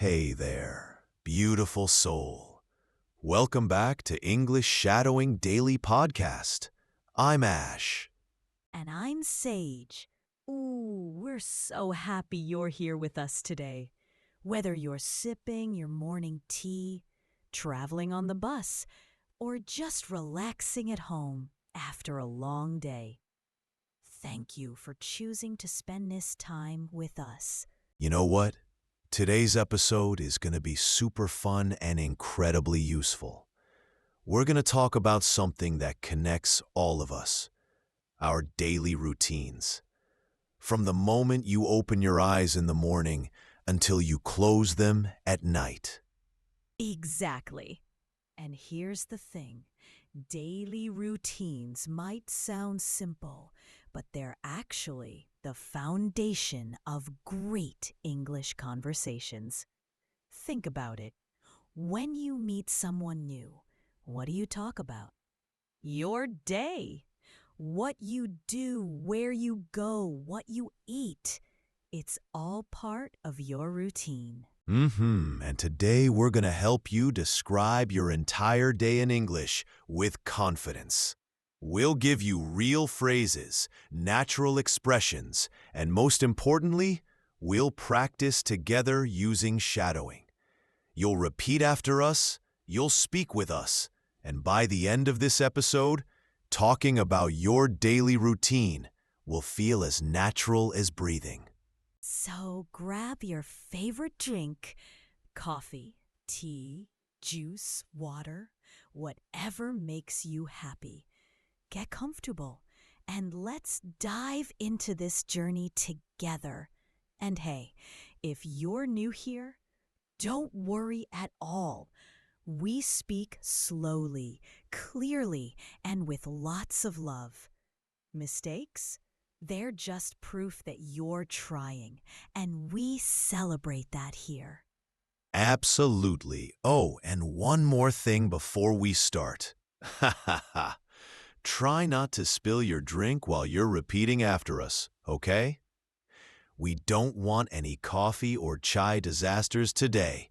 Hey there, beautiful soul. Welcome back to English Shadowing Daily Podcast. I'm Ash. And I'm Sage. Ooh, we're so happy you're here with us today. Whether you're sipping your morning tea, traveling on the bus, or just relaxing at home after a long day, thank you for choosing to spend this time with us. You know what? Today's episode is going to be super fun and incredibly useful. We're going to talk about something that connects all of us, our daily routines. From the moment you open your eyes in the morning until you close them at night. Exactly. And here's the thing. Daily routines might sound simple, but they're actually the foundation of great English conversations. Think about it. When you meet someone new, what do you talk about? Your day. What you do, where you go, what you eat. It's all part of your routine. And today we're going to help you describe your entire day in English with confidence. We'll give you real phrases, natural expressions, and most importantly, we'll practice together using shadowing. You'll repeat after us, you'll speak with us, and by the end of this episode, talking about your daily routine will feel as natural as breathing. So grab your favorite drink, coffee, tea, juice, water, whatever makes you happy. Get comfortable and let's dive into this journey together. And hey, if you're new here, don't worry at all. We speak slowly, clearly, and with lots of love. Mistakes? They're just proof that you're trying, and we celebrate that here. Absolutely. Oh, and one more thing before we start. Ha ha ha. Try not to spill your drink while you're repeating after us, okay? We don't want any coffee or chai disasters today,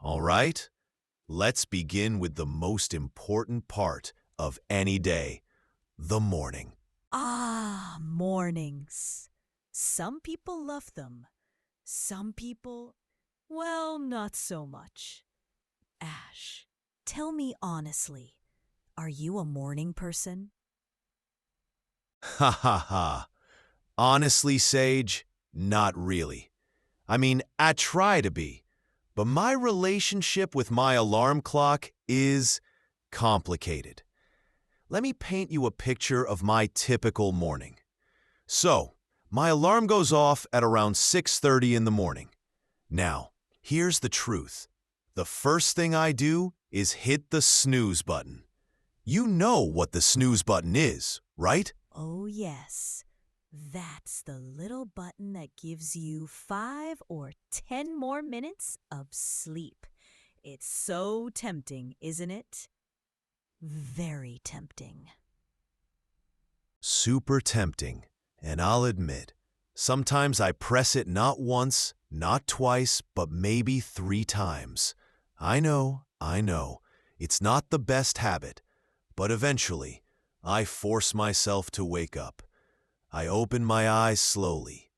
all right? Let's begin with the most important part of any day, the morning. Ah, mornings. Some people love them. Some people, well, not so much. Ash, tell me honestly, are you a morning person? Ha ha ha. Honestly, Sage, not really. I mean, I try to be, but my relationship with my alarm clock is complicated. Let me paint you a picture of my typical morning. So, my alarm goes off at around 6:30 in the morning. Now, here's the truth. The first thing I do is hit the snooze button. You know what the snooze button is, right? Oh, yes. That's the little button that gives you 5 or 10 more minutes of sleep. It's so tempting, isn't it? Very tempting. Super tempting, and I'll admit, sometimes I press it not once, not twice, but maybe 3 times. I know, it's not the best habit, but eventually, I force myself to wake up. I open my eyes slowly.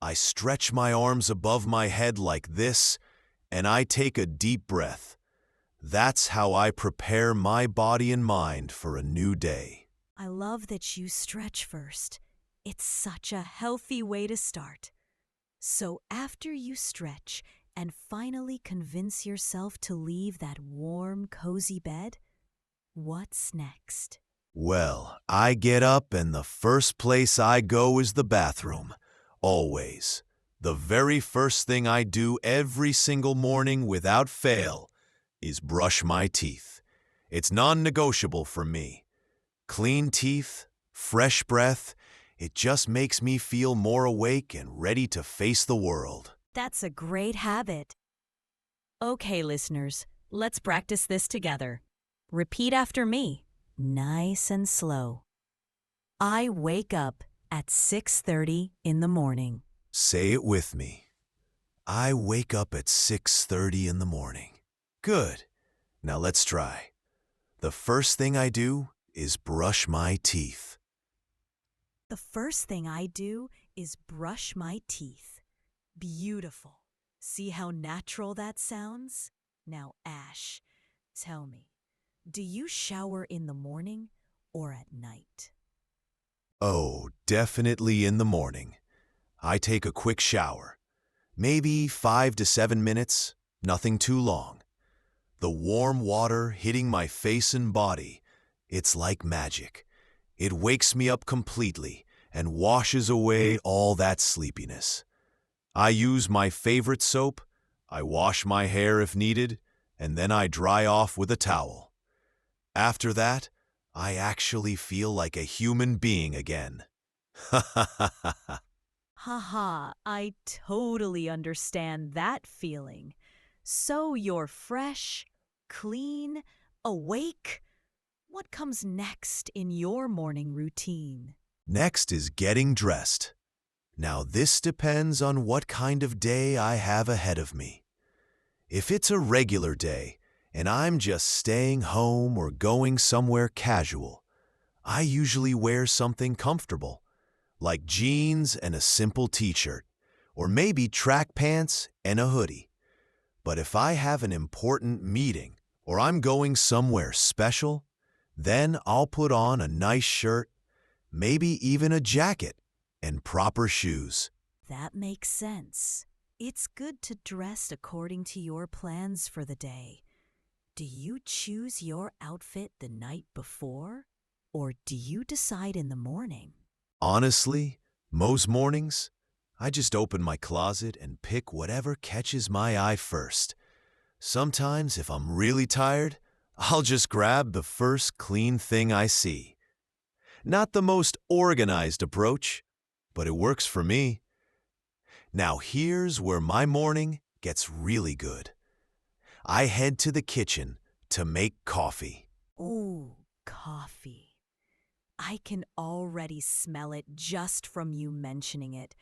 I stretch my arms above my head like this, and I take a deep breath. That's how I prepare my body and mind for a new day. I love that you stretch first. It's such a healthy way to start. So after you stretch and finally convince yourself to leave that warm, cozy bed, what's next? Well, I get up and the first place I go is the bathroom. Always. The very first thing I do every single morning without fail is brush my teeth. It's non-negotiable for me. Clean teeth, fresh breath, it just makes me feel more awake and ready to face the world. That's a great habit. Okay, listeners, let's practice this together. Repeat after me, nice and slow. I wake up at 6:30 in the morning. Say it with me. I wake up at 6:30 in the morning. Good. Now let's try. The first thing I do is brush my teeth. The first thing I do is brush my teeth. Beautiful. See how natural that sounds? Now, Ash, tell me, do you shower in the morning or at night? Oh, definitely in the morning. I take a quick shower. Maybe 5 to 7 minutes, nothing too long. The warm water hitting my face and body, it's like magic. It wakes me up completely and washes away all that sleepiness. I use my favorite soap, I wash my hair if needed, and then I dry off with a towel. After that, I actually feel like a human being again. Ha ha ha ha ha. Haha, I totally understand that feeling. So you're fresh, clean, awake. What comes next in your morning routine? Next is getting dressed. Now this depends on what kind of day I have ahead of me. If it's a regular day and I'm just staying home or going somewhere casual, I usually wear something comfortable, like jeans and a simple t-shirt, or maybe track pants and a hoodie. But if I have an important meeting or I'm going somewhere special, then I'll put on a nice shirt, maybe even a jacket, and proper shoes. That makes sense. It's good to dress according to your plans for the day. Do you choose your outfit the night before, or do you decide in the morning? Honestly, most mornings, I just open my closet and pick whatever catches my eye first. Sometimes, if I'm really tired, I'll just grab the first clean thing I see. Not the most organized approach, but it works for me. Now here's where my morning gets really good. I head to the kitchen to make coffee. Ooh, coffee. I can already smell it just from you mentioning it.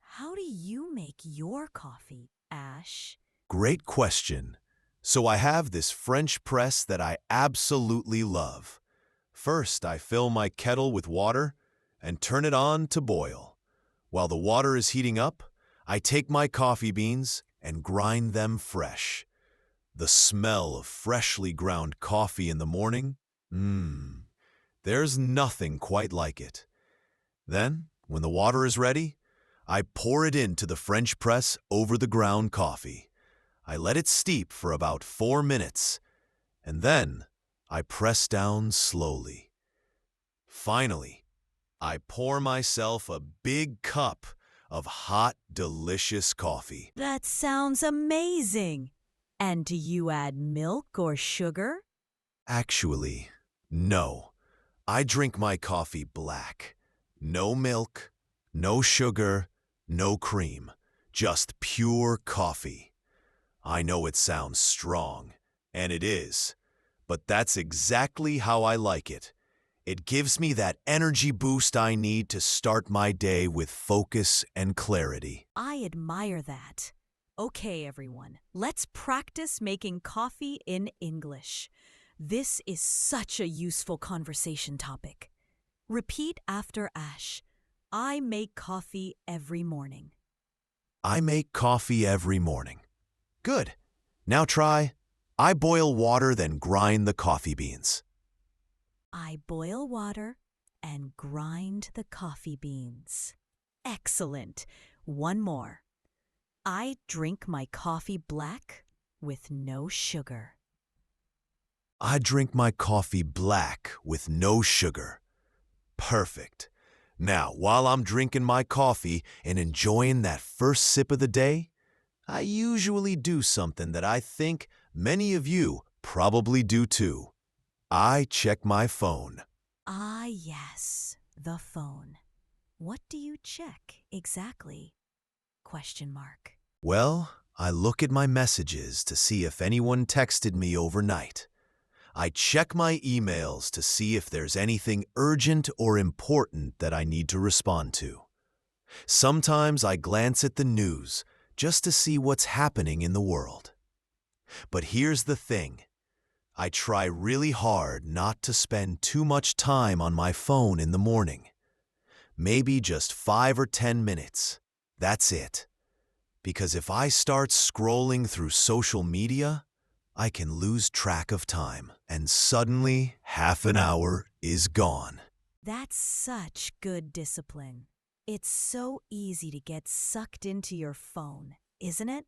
How do you make your coffee, Ash? Great question. So I have this French press that I absolutely love. First, I fill my kettle with water and turn it on to boil. While the water is heating up, I take my coffee beans and grind them fresh. The smell of freshly ground coffee in the morning, there's nothing quite like it. Then, when the water is ready, I pour it into the French press over the ground coffee. I let it steep for about 4 minutes, and then I press down slowly. Finally, I pour myself a big cup of hot, delicious coffee. That sounds amazing. And do you add milk or sugar? Actually, no. I drink my coffee black. No milk, no sugar, no cream. Just pure coffee. I know it sounds strong, and it is, but that's exactly how I like it. It gives me that energy boost I need to start my day with focus and clarity. I admire that. Okay, everyone, let's practice making coffee in English. This is such a useful conversation topic. Repeat after Ash. I make coffee every morning. I make coffee every morning. Good. Now try, I boil water, then grind the coffee beans. I boil water and grind the coffee beans. Excellent. One more. I drink my coffee black with no sugar. I drink my coffee black with no sugar. Perfect. Now, while I'm drinking my coffee and enjoying that first sip of the day, I usually do something that I think many of you probably do too. I check my phone. Ah, yes, the phone. What do you check exactly? Question mark. Well, I look at my messages to see if anyone texted me overnight. I check my emails to see if there's anything urgent or important that I need to respond to. Sometimes I glance at the news just to see what's happening in the world. But here's the thing. I try really hard not to spend too much time on my phone in the morning. Maybe just 5 or 10 minutes. That's it. Because if I start scrolling through social media, I can lose track of time, and suddenly half an hour is gone. That's such good discipline. It's so easy to get sucked into your phone, isn't it?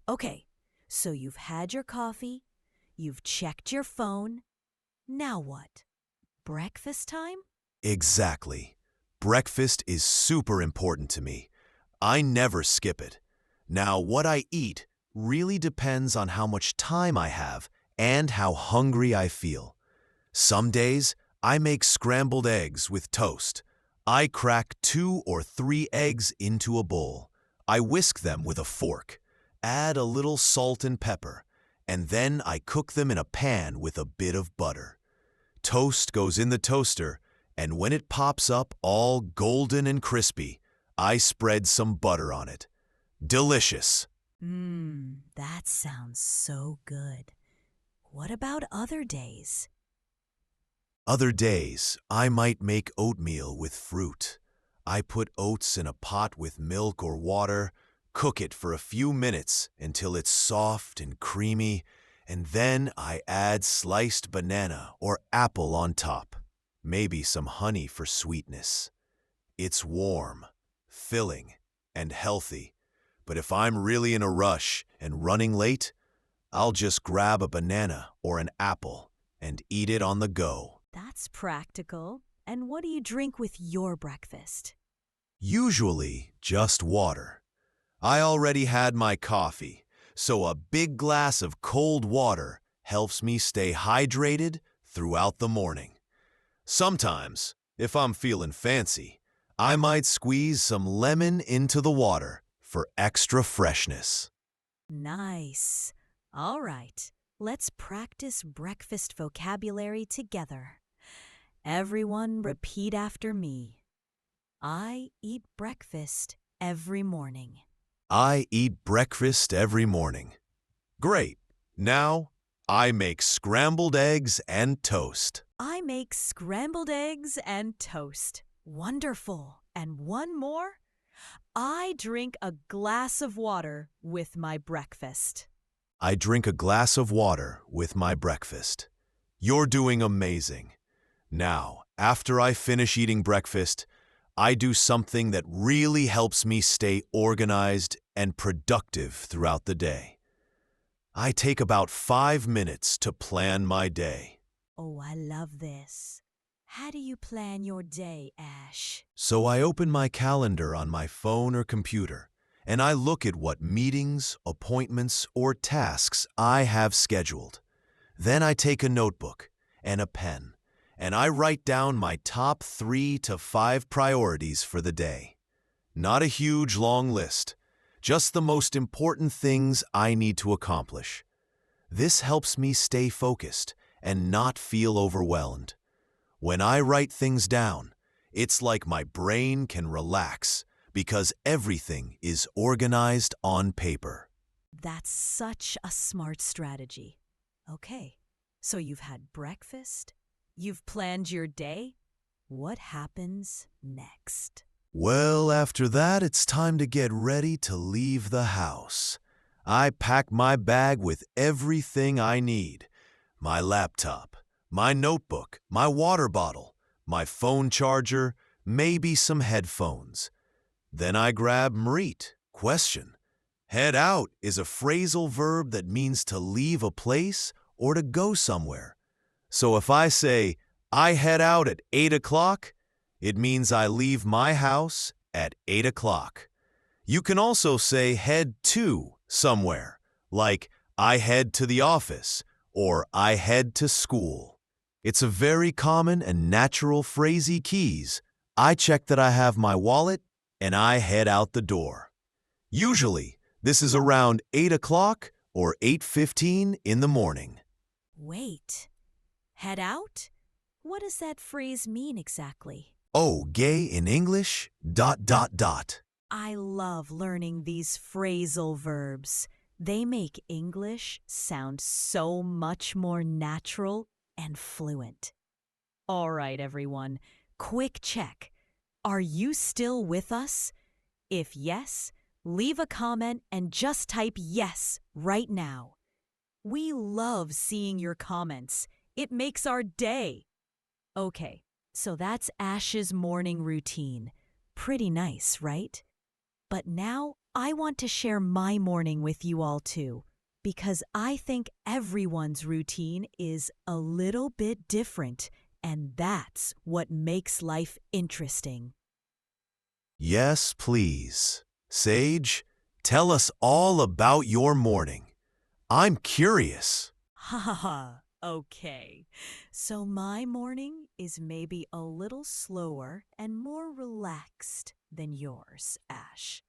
Okay, so you've had your coffee, you've checked your phone. Now what? Breakfast time? Exactly. Breakfast is super important to me. I never skip it. Now, what I eat really depends on how much time I have and how hungry I feel. Some days, I make scrambled eggs with toast. I crack 2 or 3 eggs into a bowl. I whisk them with a fork, add a little salt and pepper, and then I cook them in a pan with a bit of butter. Toast goes in the toaster, and when it pops up all golden and crispy, I spread some butter on it. Delicious. That sounds so good. What about other days? Other days, I might make oatmeal with fruit. I put oats in a pot with milk or water, cook it for a few minutes until it's soft and creamy, and then I add sliced banana or apple on top. Maybe some honey for sweetness. It's warm, filling, and healthy. But if I'm really in a rush and running late, I'll just grab a banana or an apple and eat it on the go. That's practical. And what do you drink with your breakfast? Usually just water. I already had my coffee, so a big glass of cold water helps me stay hydrated throughout the morning. Sometimes, if I'm feeling fancy, I might squeeze some lemon into the water for extra freshness. Nice. All right, let's practice breakfast vocabulary together. Everyone repeat after me. I eat breakfast every morning. I eat breakfast every morning. Great. Now, I make scrambled eggs and toast. I make scrambled eggs and toast. Wonderful. And one more. I drink a glass of water with my breakfast. I drink a glass of water with my breakfast. You're doing amazing. Now, after I finish eating breakfast, I do something that really helps me stay organized and productive throughout the day. I take about 5 minutes to plan my day. Oh, I love this. How do you plan your day, Ash? So I open my calendar on my phone or computer, and I look at what meetings, appointments, or tasks I have scheduled. Then I take a notebook and a pen, and I write down my top 3 to 5 priorities for the day. Not a huge long list, just the most important things I need to accomplish. This helps me stay focused and not feel overwhelmed. When I write things down, it's like my brain can relax because everything is organized on paper. That's such a smart strategy. Okay, so you've had breakfast, you've planned your day. What happens next? Well, after that, it's time to get ready to leave the house. I pack my bag with everything I need. My laptop, my notebook, my water bottle, my phone charger, maybe some headphones. Then I grab Mrit. Question. Head out is a phrasal verb that means to leave a place or to go somewhere. So if I say, I head out at 8 o'clock, it means I leave my house at 8 o'clock. You can also say head to somewhere, like I head to the office or I head to school. It's a very common and natural phrasey keys. I check that I have my wallet and I head out the door. Usually, this is around 8 o'clock or 8:15 in the morning. Wait, head out? What does that phrase mean exactly? Oh, gay in English, ... I love learning these phrasal verbs. They make English sound so much more natural and fluent. All right, everyone, quick check. Are you still with us? If yes, leave a comment and just type yes right now. We love seeing your comments. It makes our day. Okay, so that's Ash's morning routine. Pretty nice, right? But now I want to share my morning with you all too, because I think everyone's routine is a little bit different, and that's what makes life interesting. Yes, please. Sage, tell us all about your morning. I'm curious. Ha ha ha. Okay. So my morning is maybe a little slower and more relaxed than yours, Ash.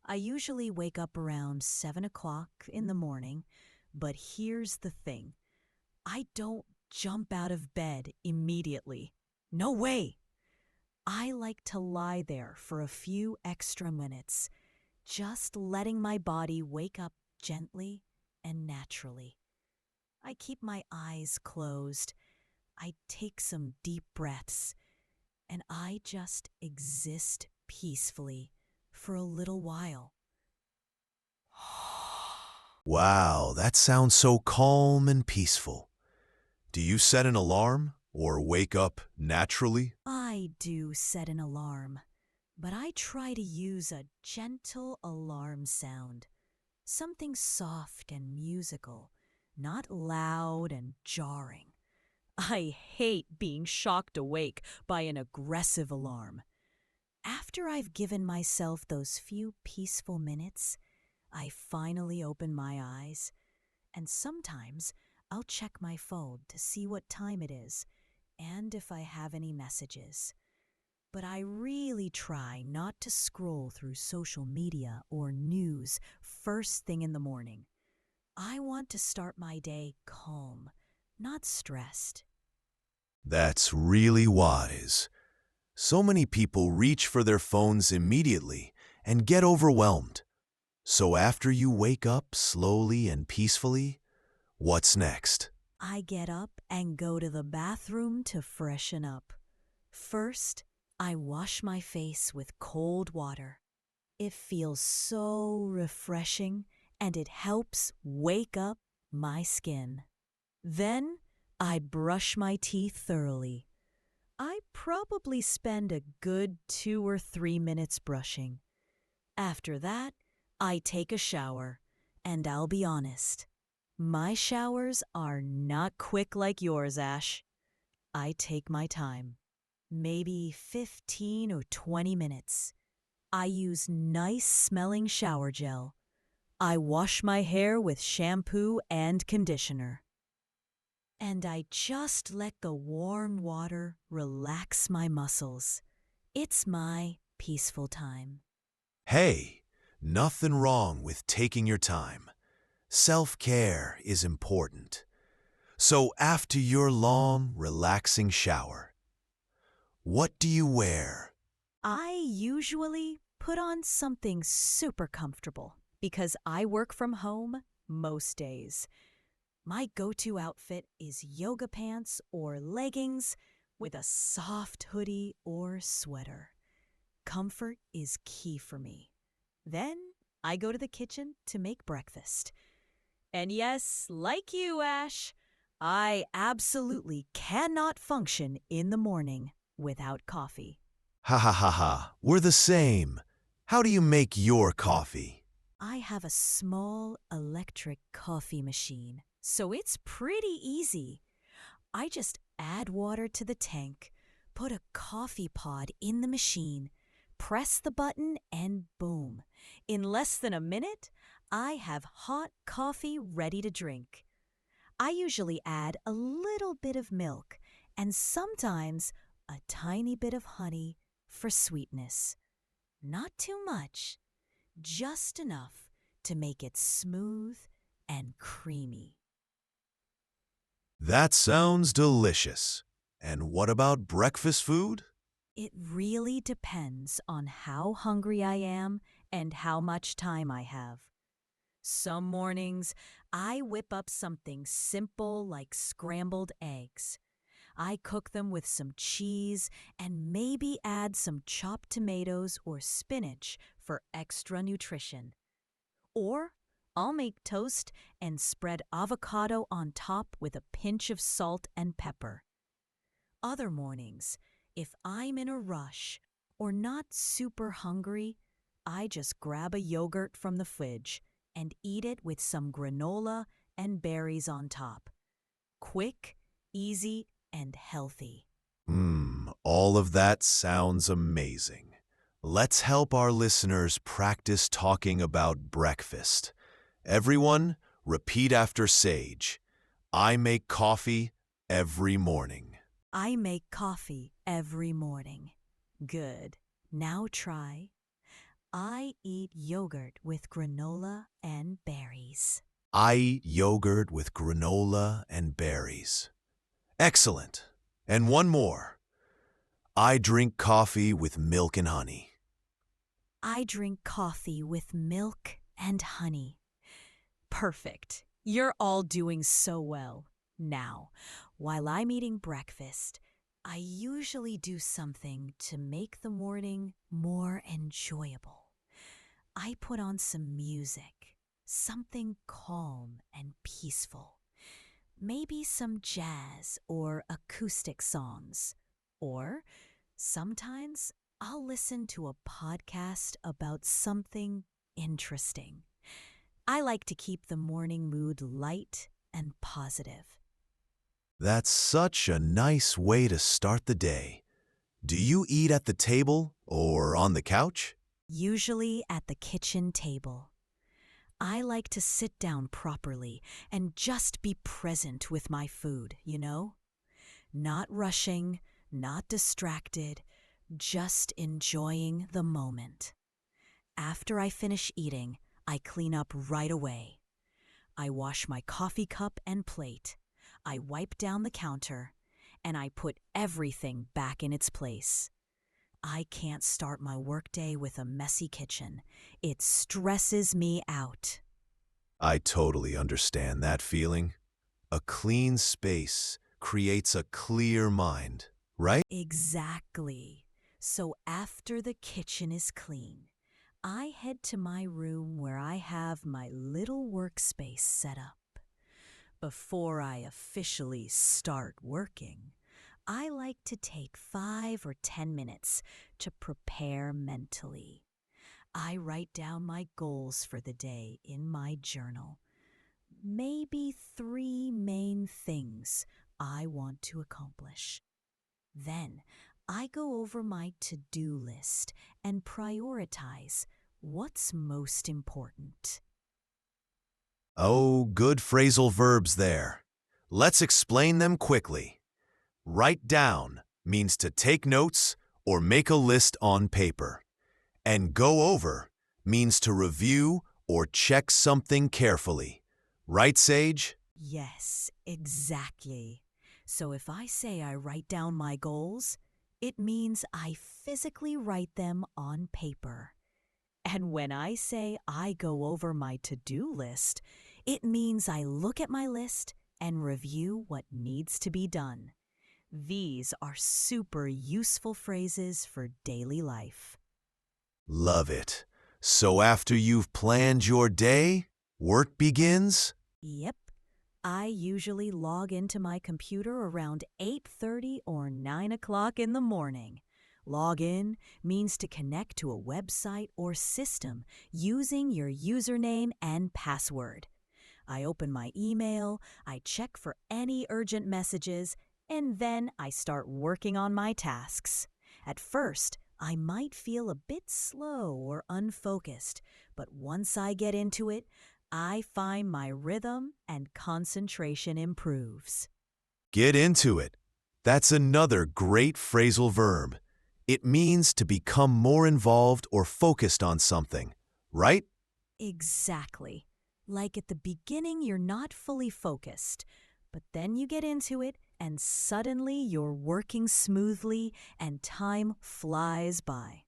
I usually wake up around 7 o'clock in the morning, but here's the thing. I don't jump out of bed immediately. No way! I like to lie there for a few extra minutes, just letting my body wake up gently and naturally. I keep my eyes closed. I take some deep breaths, and I just exist peacefully for a little while. Wow, that sounds so calm and peaceful. Do you set an alarm or wake up naturally? I do set an alarm, but I try to use a gentle alarm sound, something soft and musical, not loud and jarring. I hate being shocked awake by an aggressive alarm. After I've given myself those few peaceful minutes, I finally open my eyes, and sometimes I'll check my phone to see what time it is and if I have any messages. But I really try not to scroll through social media or news first thing in the morning. I want to start my day calm, not stressed. That's really wise. So many people reach for their phones immediately and get overwhelmed. So after you wake up slowly and peacefully, what's next? I get up and go to the bathroom to freshen up. First, I wash my face with cold water. It feels so refreshing and it helps wake up my skin. Then, I brush my teeth thoroughly. I probably spend a good 2 or 3 minutes brushing. After that, I take a shower, and I'll be honest, my showers are not quick like yours, Ash. I take my time, maybe 15 or 20 minutes. I use nice smelling shower gel. I wash my hair with shampoo and conditioner. And I just let the warm water relax my muscles. It's my peaceful time. Hey, nothing wrong with taking your time. Self-care is important. So after your long, relaxing shower, what do you wear? I usually put on something super comfortable because I work from home most days. My go to outfit is yoga pants or leggings with a soft hoodie or sweater. Comfort is key for me. Then I go to the kitchen to make breakfast. And yes, like you, Ash, I absolutely cannot function in the morning without coffee. Ha ha ha ha, we're the same. How do you make your coffee? I have a small electric coffee machine, so it's pretty easy. I just add water to the tank, put a coffee pod in the machine, press the button, and boom. In less than a minute, I have hot coffee ready to drink. I usually add a little bit of milk and sometimes a tiny bit of honey for sweetness. Not too much, just enough to make it smooth and creamy. That sounds delicious. And what about breakfast food? It really depends on how hungry I am and how much time I have. Some mornings, I whip up something simple like scrambled eggs. I cook them with some cheese and maybe add some chopped tomatoes or spinach for extra nutrition. Or I'll make toast and spread avocado on top with a pinch of salt and pepper. Other mornings, if I'm in a rush or not super hungry, I just grab a yogurt from the fridge and eat it with some granola and berries on top. Quick, easy, and healthy. All of that sounds amazing. Let's help our listeners practice talking about breakfast. Everyone, repeat after Sage. I make coffee every morning. I make coffee every morning. Good. Now try. I eat yogurt with granola and berries. I eat yogurt with granola and berries. Excellent. And one more. I drink coffee with milk and honey. I drink coffee with milk and honey. Perfect. You're all doing so well. Now, while I'm eating breakfast, I usually do something to make the morning more enjoyable. I put on some music, something calm and peaceful. Maybe some jazz or acoustic songs. Or sometimes I'll listen to a podcast about something interesting. I like to keep the morning mood light and positive. That's such a nice way to start the day. Do you eat at the table or on the couch? Usually at the kitchen table. I like to sit down properly and just be present with my food, you know? Not rushing, not distracted, just enjoying the moment. After I finish eating, I clean up right away. I wash my coffee cup and plate. I wipe down the counter, and I put everything back in its place. I can't start my workday with a messy kitchen. It stresses me out. I totally understand that feeling. A clean space creates a clear mind, right? Exactly. So after the kitchen is clean, I head to my room where I have my little workspace set up. Before I officially start working, I like to take 5 or 10 minutes to prepare mentally. I write down my goals for the day in my journal. Maybe 3 main things I want to accomplish. Then I go over my to-do list and prioritize what's most important. Oh, good phrasal verbs there. Let's explain them quickly. Write down means to take notes or make a list on paper. And go over means to review or check something carefully. Right, Sage? Yes, exactly. So if I say I write down my goals, it means I physically write them on paper. And when I say I go over my to-do list, it means I look at my list and review what needs to be done. These are super useful phrases for daily life. Love it. So after you've planned your day, work begins? Yep. I usually log into my computer around 8:30 or 9 o'clock in the morning. Log in means to connect to a website or system using your username and password. I open my email, I check for any urgent messages, and then I start working on my tasks. At first, I might feel a bit slow or unfocused, but once I get into it, I find my rhythm and concentration improves. Get into it. That's another great phrasal verb. It means to become more involved or focused on something, right? Exactly. Like at the beginning, you're not fully focused, but then you get into it and suddenly you're working smoothly and time flies by.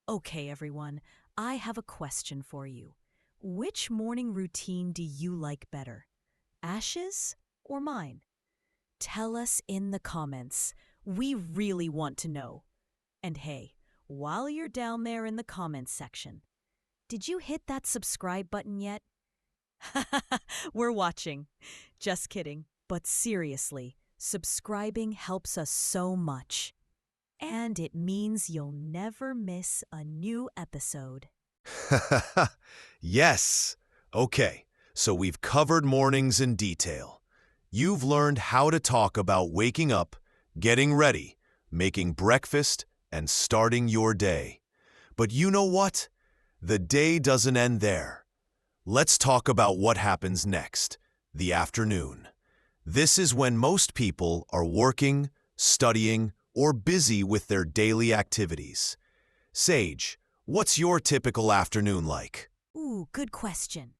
Okay, everyone, I have a question for you. Which morning routine do you like better? Ash's or mine? Tell us in the comments. We really want to know. And hey, while you're down there in the comments section, did you hit that subscribe button yet? We're watching. Just kidding. But seriously, subscribing helps us so much. And it means you'll never miss a new episode. Yes. Okay, so we've covered mornings in detail. You've learned how to talk about waking up, getting ready, making breakfast, and starting your day. But you know what? The day doesn't end there. Let's talk about what happens next, the afternoon. This is when most people are working, studying, or busy with their daily activities. Sage, what's your typical afternoon like? Ooh, good question.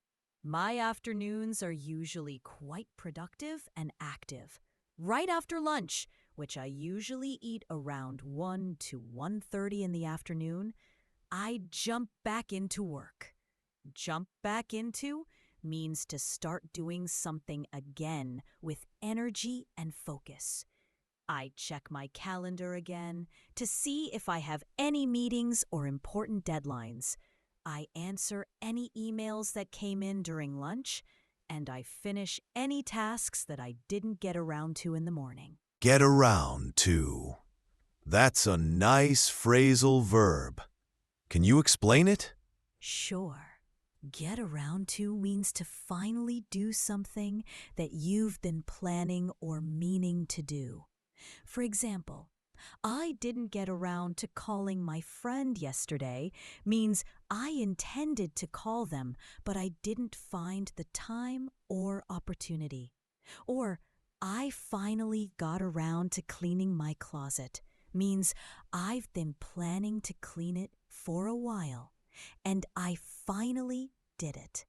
My afternoons are usually quite productive and active. Right after lunch, which I usually eat around 1 to 1:30 in the afternoon, I jump back into work. Jump back into means to start doing something again with energy and focus. I check my calendar again to see if I have any meetings or important deadlines. I answer any emails that came in during lunch, and I finish any tasks that I didn't get around to in the morning. Get around to. That's a nice phrasal verb. Can you explain it? Sure. Get around to means to finally do something that you've been planning or meaning to do. For example, I didn't get around to calling my friend yesterday means I intended to call them, but I didn't find the time or opportunity. Or I finally got around to cleaning my closet means I've been planning to clean it for a while, and I finally did it.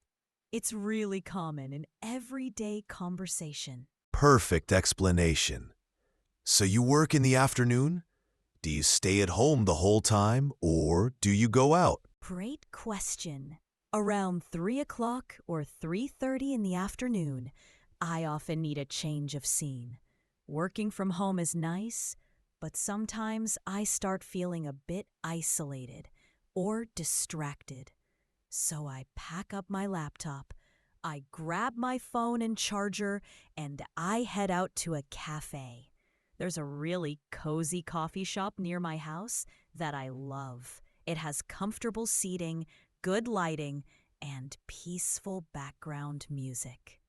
It's really common in everyday conversation. Perfect explanation. So you work in the afternoon? Do you stay at home the whole time, or do you go out? Great question. Around 3 o'clock or 3:30 in the afternoon, I often need a change of scene. Working from home is nice, but sometimes I start feeling a bit isolated or distracted. So I pack up my laptop, I grab my phone and charger, and I head out to a cafe. There's a really cozy coffee shop near my house that I love. It has comfortable seating, good lighting, and peaceful background music.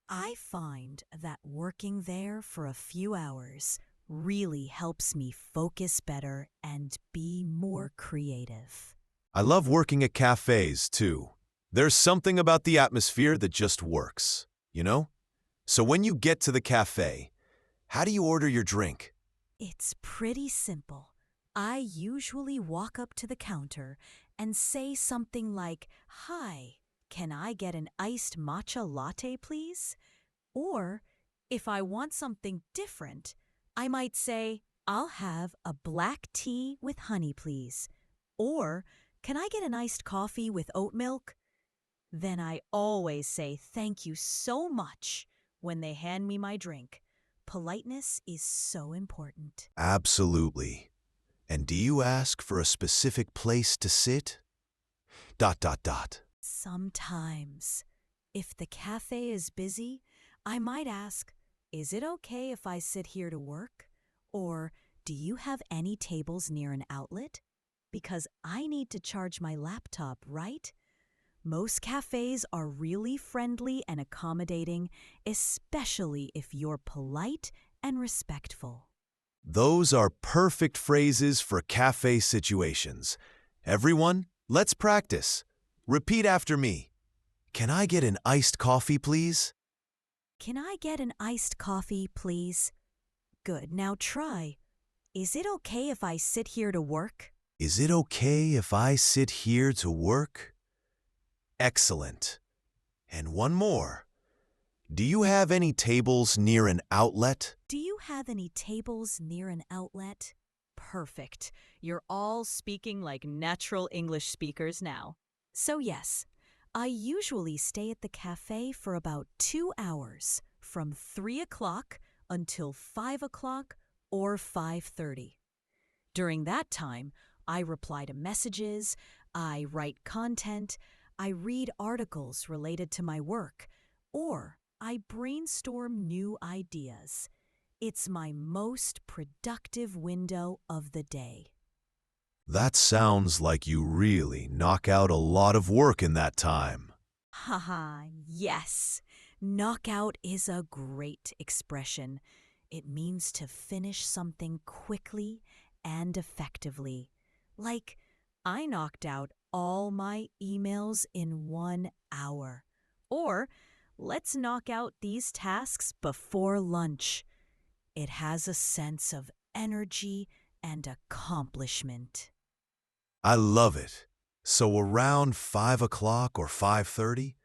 I find that working there for a few hours really helps me focus better and be more creative. I love working at cafes, too. There's something about the atmosphere that just works, you know? So when you get to the cafe, how do you order your drink? It's pretty simple. I usually walk up to the counter and say something like, "Hi, can I get an iced matcha latte, please?" Or, if I want something different, I might say, "I'll have a black tea with honey, please." Or, "Can I get an iced coffee with oat milk?" Then I always say thank you so much when they hand me my drink. Politeness is so important. Absolutely. And do you ask for a specific place to sit? Dot, dot, dot. Sometimes, if the cafe is busy, I might ask, "Is it okay if I sit here to work?" Or, "Do you have any tables near an outlet?" Because I need to charge my laptop, right? Most cafes are really friendly and accommodating, especially if you're polite and respectful. Those are perfect phrases for cafe situations. Everyone, let's practice. Repeat after me. Can I get an iced coffee, please? Can I get an iced coffee, please? Good, now try. Is it okay if I sit here to work? Is it okay if I sit here to work? Excellent. And one more. Do you have any tables near an outlet? Do you have any tables near an outlet? Perfect. You're all speaking like natural English speakers now. So, yes, I usually stay at the cafe for about 2 hours, from 3 o'clock until 5 o'clock or 5:30. During that time, I reply to messages, I write content, I read articles related to my work, or I brainstorm new ideas. It's my most productive window of the day. That sounds like you really knock out a lot of work in that time. Haha, yes. Knockout is a great expression. It means to finish something quickly and effectively. Like, I knocked out all my emails in 1 hour. Or, let's knock out these tasks before lunch. It has a sense of energy and accomplishment. I love it. So around 5 o'clock or 5:30,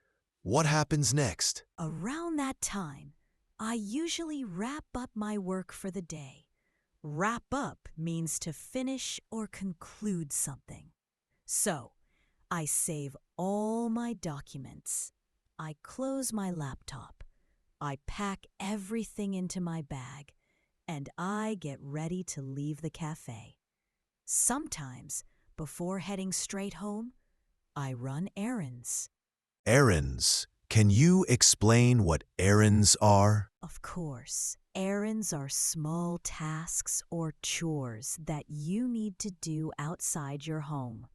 what happens next? Around that time, I usually wrap up my work for the day. Wrap up means to finish or conclude something. So, I save all my documents. I close my laptop. I pack everything into my bag. And I get ready to leave the cafe. Sometimes, before heading straight home, I run errands. Errands. Can you explain what errands are? Of course, errands are small tasks or chores that you need to do outside your home.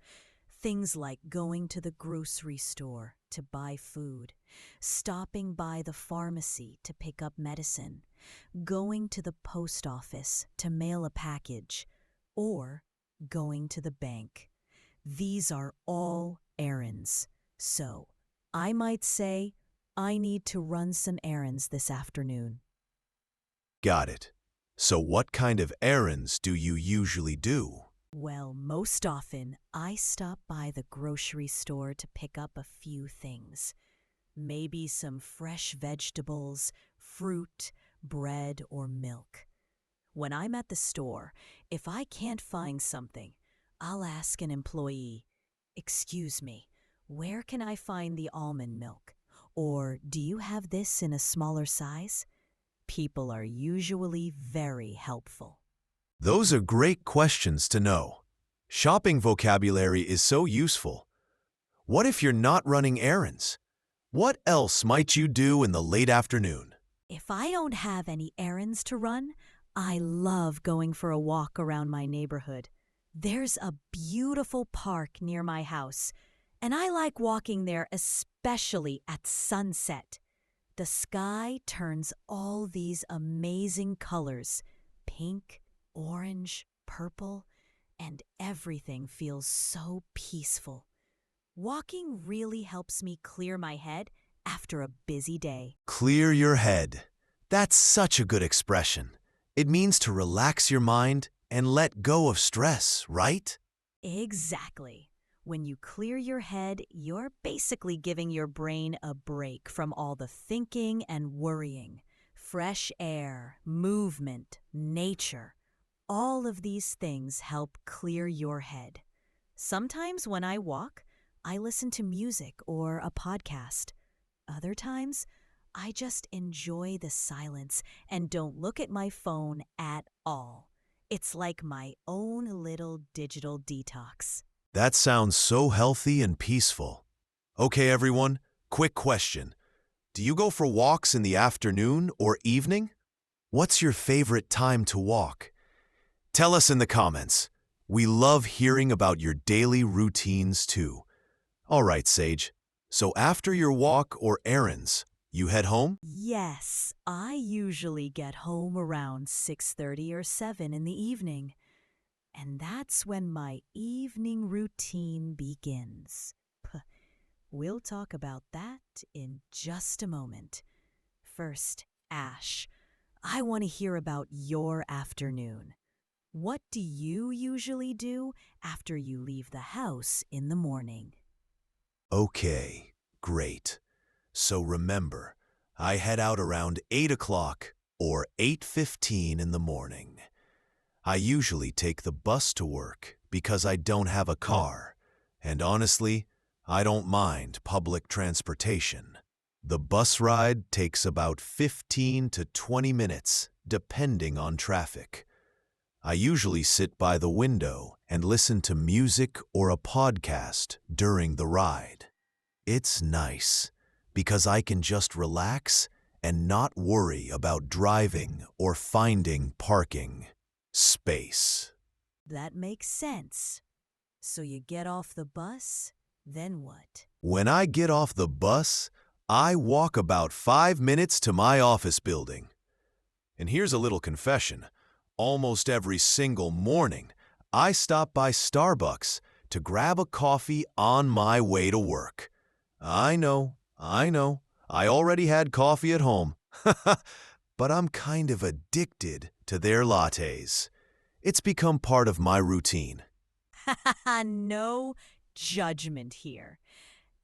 Things like going to the grocery store to buy food, stopping by the pharmacy to pick up medicine, going to the post office to mail a package, or going to the bank. These are all errands. So, I might say, I need to run some errands this afternoon. Got it. So what kind of errands do you usually do? Well, most often, I stop by the grocery store to pick up a few things. Maybe some fresh vegetables, fruit, bread, or milk. When I'm at the store, if I can't find something, I'll ask an employee, "Excuse me, where can I find the almond milk?" Or, "Do you have this in a smaller size?" People are usually very helpful. Those are great questions to know. Shopping vocabulary is so useful. What if you're not running errands? What else might you do in the late afternoon? If I don't have any errands to run, I love going for a walk around my neighborhood. There's a beautiful park near my house, and I like walking there especially at sunset. The sky turns all these amazing colors: pink, orange, purple, and everything feels so peaceful. Walking really helps me clear my head after a busy day. Clear your head. That's such a good expression. It means to relax your mind and let go of stress, right? Exactly. When you clear your head, you're basically giving your brain a break from all the thinking and worrying. Fresh air, movement, nature, all of these things help clear your head. Sometimes when I walk, I listen to music or a podcast. Other times, I just enjoy the silence and don't look at my phone at all. It's like my own little digital detox. That sounds so healthy and peaceful. Okay, everyone, quick question. Do you go for walks in the afternoon or evening? What's your favorite time to walk? Tell us in the comments. We love hearing about your daily routines too. All right, Sage. So after your walk or errands, you head home? Yes, I usually get home around 6:30 or 7 in the evening. And that's when my evening routine begins. We'll talk about that in just a moment. First, Ash, I want to hear about your afternoon. What do you usually do after you leave the house in the morning? Okay, great. So remember, I head out around 8 o'clock or 8:15 in the morning. I usually take the bus to work because I don't have a car, and honestly, I don't mind public transportation. The bus ride takes about 15 to 20 minutes, depending on traffic. I usually sit by the window and listen to music or a podcast during the ride. It's nice because I can just relax and not worry about driving or finding parking space. That makes sense. So you get off the bus, then what? When I get off the bus, I walk about 5 minutes to my office building. And here's a little confession. Almost every single morning, I stop by Starbucks to grab a coffee on my way to work. I know, I already had coffee at home, but I'm kind of addicted to their lattes. It's become part of my routine. No judgment here.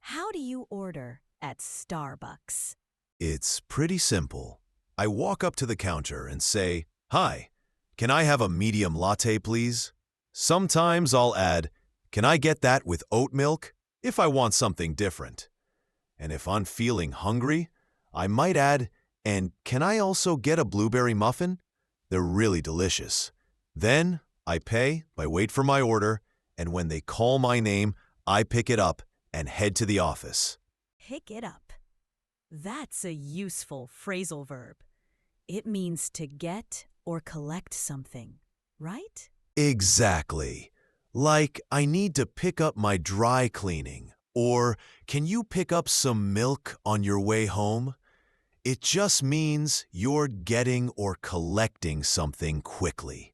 How do you order at Starbucks? It's pretty simple. I walk up to the counter and say, "Hi, can I have a medium latte, please?" Sometimes I'll add, "Can I get that with oat milk?" if I want something different. And if I'm feeling hungry, I might add, "And can I also get a blueberry muffin?" They're really delicious. Then I pay, I wait for my order, and when they call my name, I pick it up and head to the office. Pick it up. That's a useful phrasal verb. It means to get or collect something, right? Exactly. Like, I need to pick up my dry cleaning, or can you pick up some milk on your way home? It just means you're getting or collecting something quickly.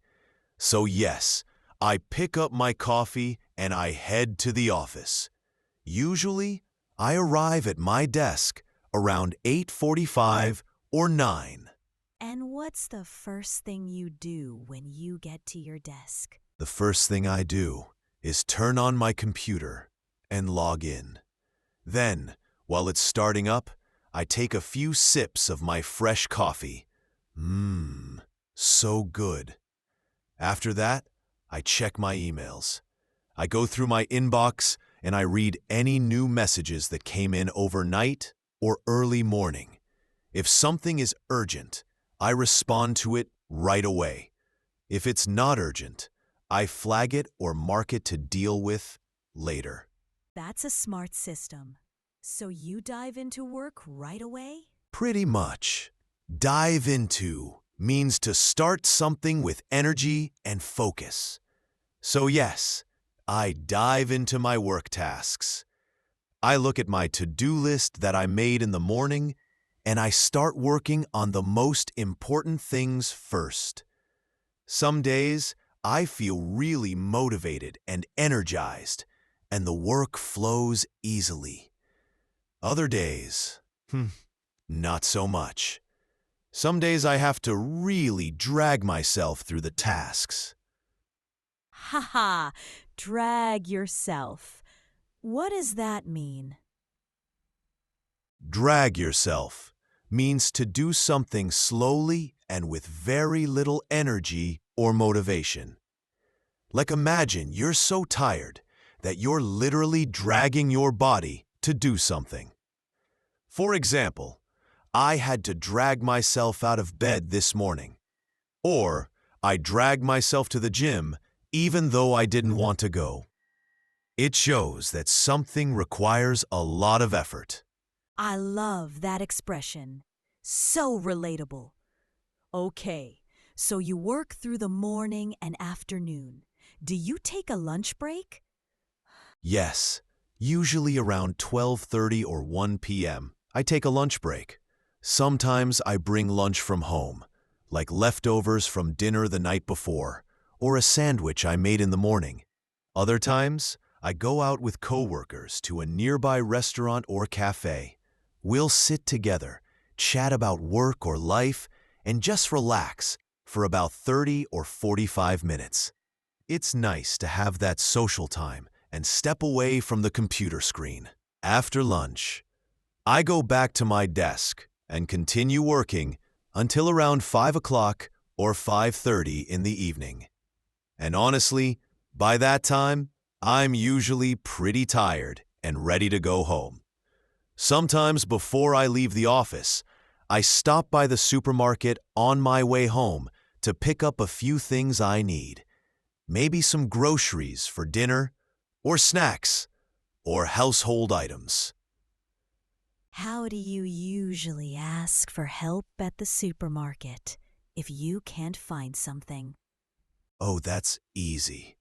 So yes, I pick up my coffee and I head to the office. Usually, I arrive at my desk around 8:45 or 9. And what's the first thing you do when you get to your desk? The first thing I do is turn on my computer and log in. Then, while it's starting up, I take a few sips of my fresh coffee. So good. After that, I check my emails. I go through my inbox and I read any new messages that came in overnight or early morning. If something is urgent, I respond to it right away. If it's not urgent, I flag it or mark it to deal with later. That's a smart system. So you dive into work right away? Pretty much. Dive into means to start something with energy and focus. So yes, I dive into my work tasks. I look at my to-do list that I made in the morning, and I start working on the most important things first. Some days, I feel really motivated and energized, and the work flows easily. Other days, not so much. Some days I have to really drag myself through the tasks. Ha! Drag yourself. What does that mean? Drag yourself means to do something slowly and with very little energy or motivation. Like, imagine you're so tired that you're literally dragging your body to do something. For example, I had to drag myself out of bed this morning. Or I dragged myself to the gym even though I didn't want to go. It shows that something requires a lot of effort. I love that expression. So relatable. Okay, so you work through the morning and afternoon. Do you take a lunch break? Yes, usually around 12:30 or 1 p.m. I take a lunch break. Sometimes I bring lunch from home, like leftovers from dinner the night before, or a sandwich I made in the morning. Other times, I go out with coworkers to a nearby restaurant or cafe. We'll sit together, chat about work or life, and just relax for about 30 or 45 minutes. It's nice to have that social time and step away from the computer screen. After lunch, I go back to my desk and continue working until around 5 o'clock or 5:30 in the evening. And honestly, by that time, I'm usually pretty tired and ready to go home. Sometimes before I leave the office, I stop by the supermarket on my way home to pick up a few things I need. Maybe some groceries for dinner, or snacks, or household items. How do you usually ask for help at the supermarket if you can't find something? Oh, that's easy.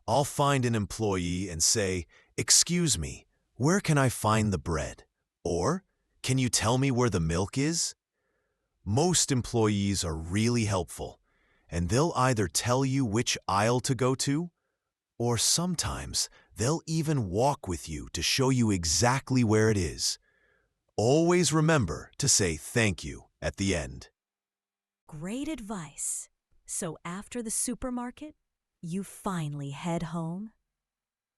I'll find an employee and say, "Excuse me, where can I find the bread?" Or, "Can you tell me where the milk is?" Most employees are really helpful, and they'll either tell you which aisle to go to, or sometimes they'll even walk with you to show you exactly where it is. Always remember to say thank you at the end. Great advice. So after the supermarket, you finally head home?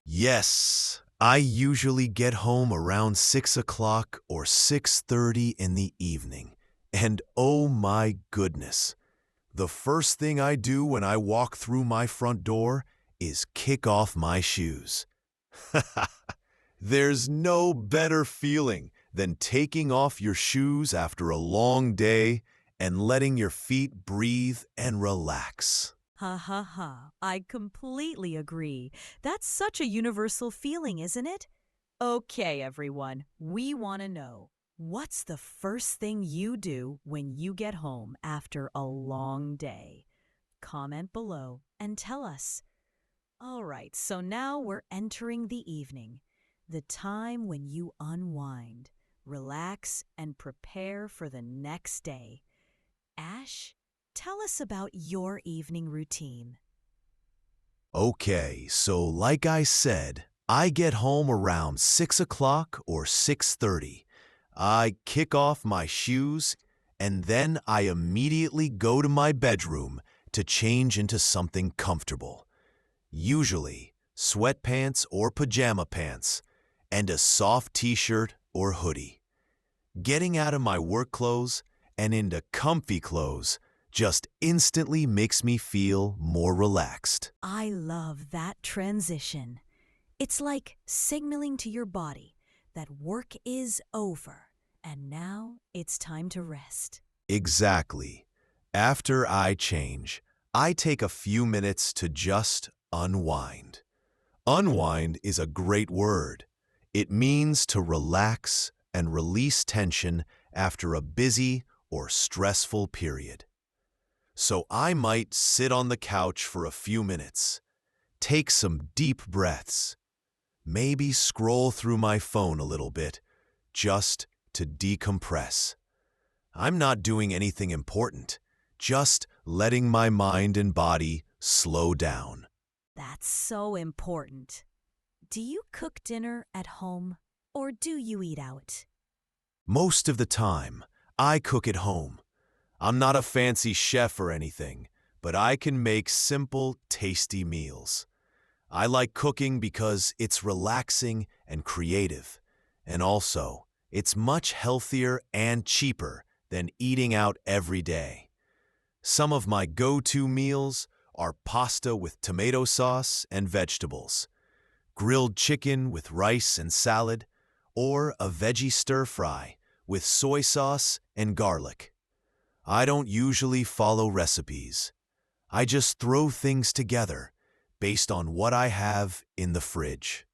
Yes, I usually get home around 6 o'clock or 6:30 in the evening. And oh my goodness, the first thing I do when I walk through my front door is kick off my shoes. There's no better feeling than taking off your shoes after a long day and letting your feet breathe and relax. Ha ha ha. I completely agree. That's such a universal feeling, isn't it? Okay, everyone, we want to know, what's the first thing you do when you get home after a long day? Comment below and tell us. All right, so now we're entering the evening, the time when you unwind, relax, and prepare for the next day. Ash, tell us about your evening routine. Okay, so like I said, I get home around 6 o'clock or 6:30. I kick off my shoes, and then I immediately go to my bedroom to change into something comfortable. Usually, sweatpants or pajama pants, and a soft t-shirt or hoodie. Getting out of my work clothes and into comfy clothes just instantly makes me feel more relaxed. I love that transition. It's like signaling to your body that work is over and now it's time to rest. Exactly. After I change, I take a few minutes to just unwind. Unwind is a great word. It means to relax and release tension after a busy or stressful period. So I might sit on the couch for a few minutes, take some deep breaths, maybe scroll through my phone a little bit, just to decompress. I'm not doing anything important, just letting my mind and body slow down. That's so important. Do you cook dinner at home or do you eat out? Most of the time, I cook at home. I'm not a fancy chef or anything, but I can make simple, tasty meals. I like cooking because it's relaxing and creative, and also, it's much healthier and cheaper than eating out every day. Some of my go-to meals are pasta with tomato sauce and vegetables, grilled chicken with rice and salad, or a veggie stir-fry with soy sauce and garlic. I don't usually follow recipes. I just throw things together based on what I have in the fridge.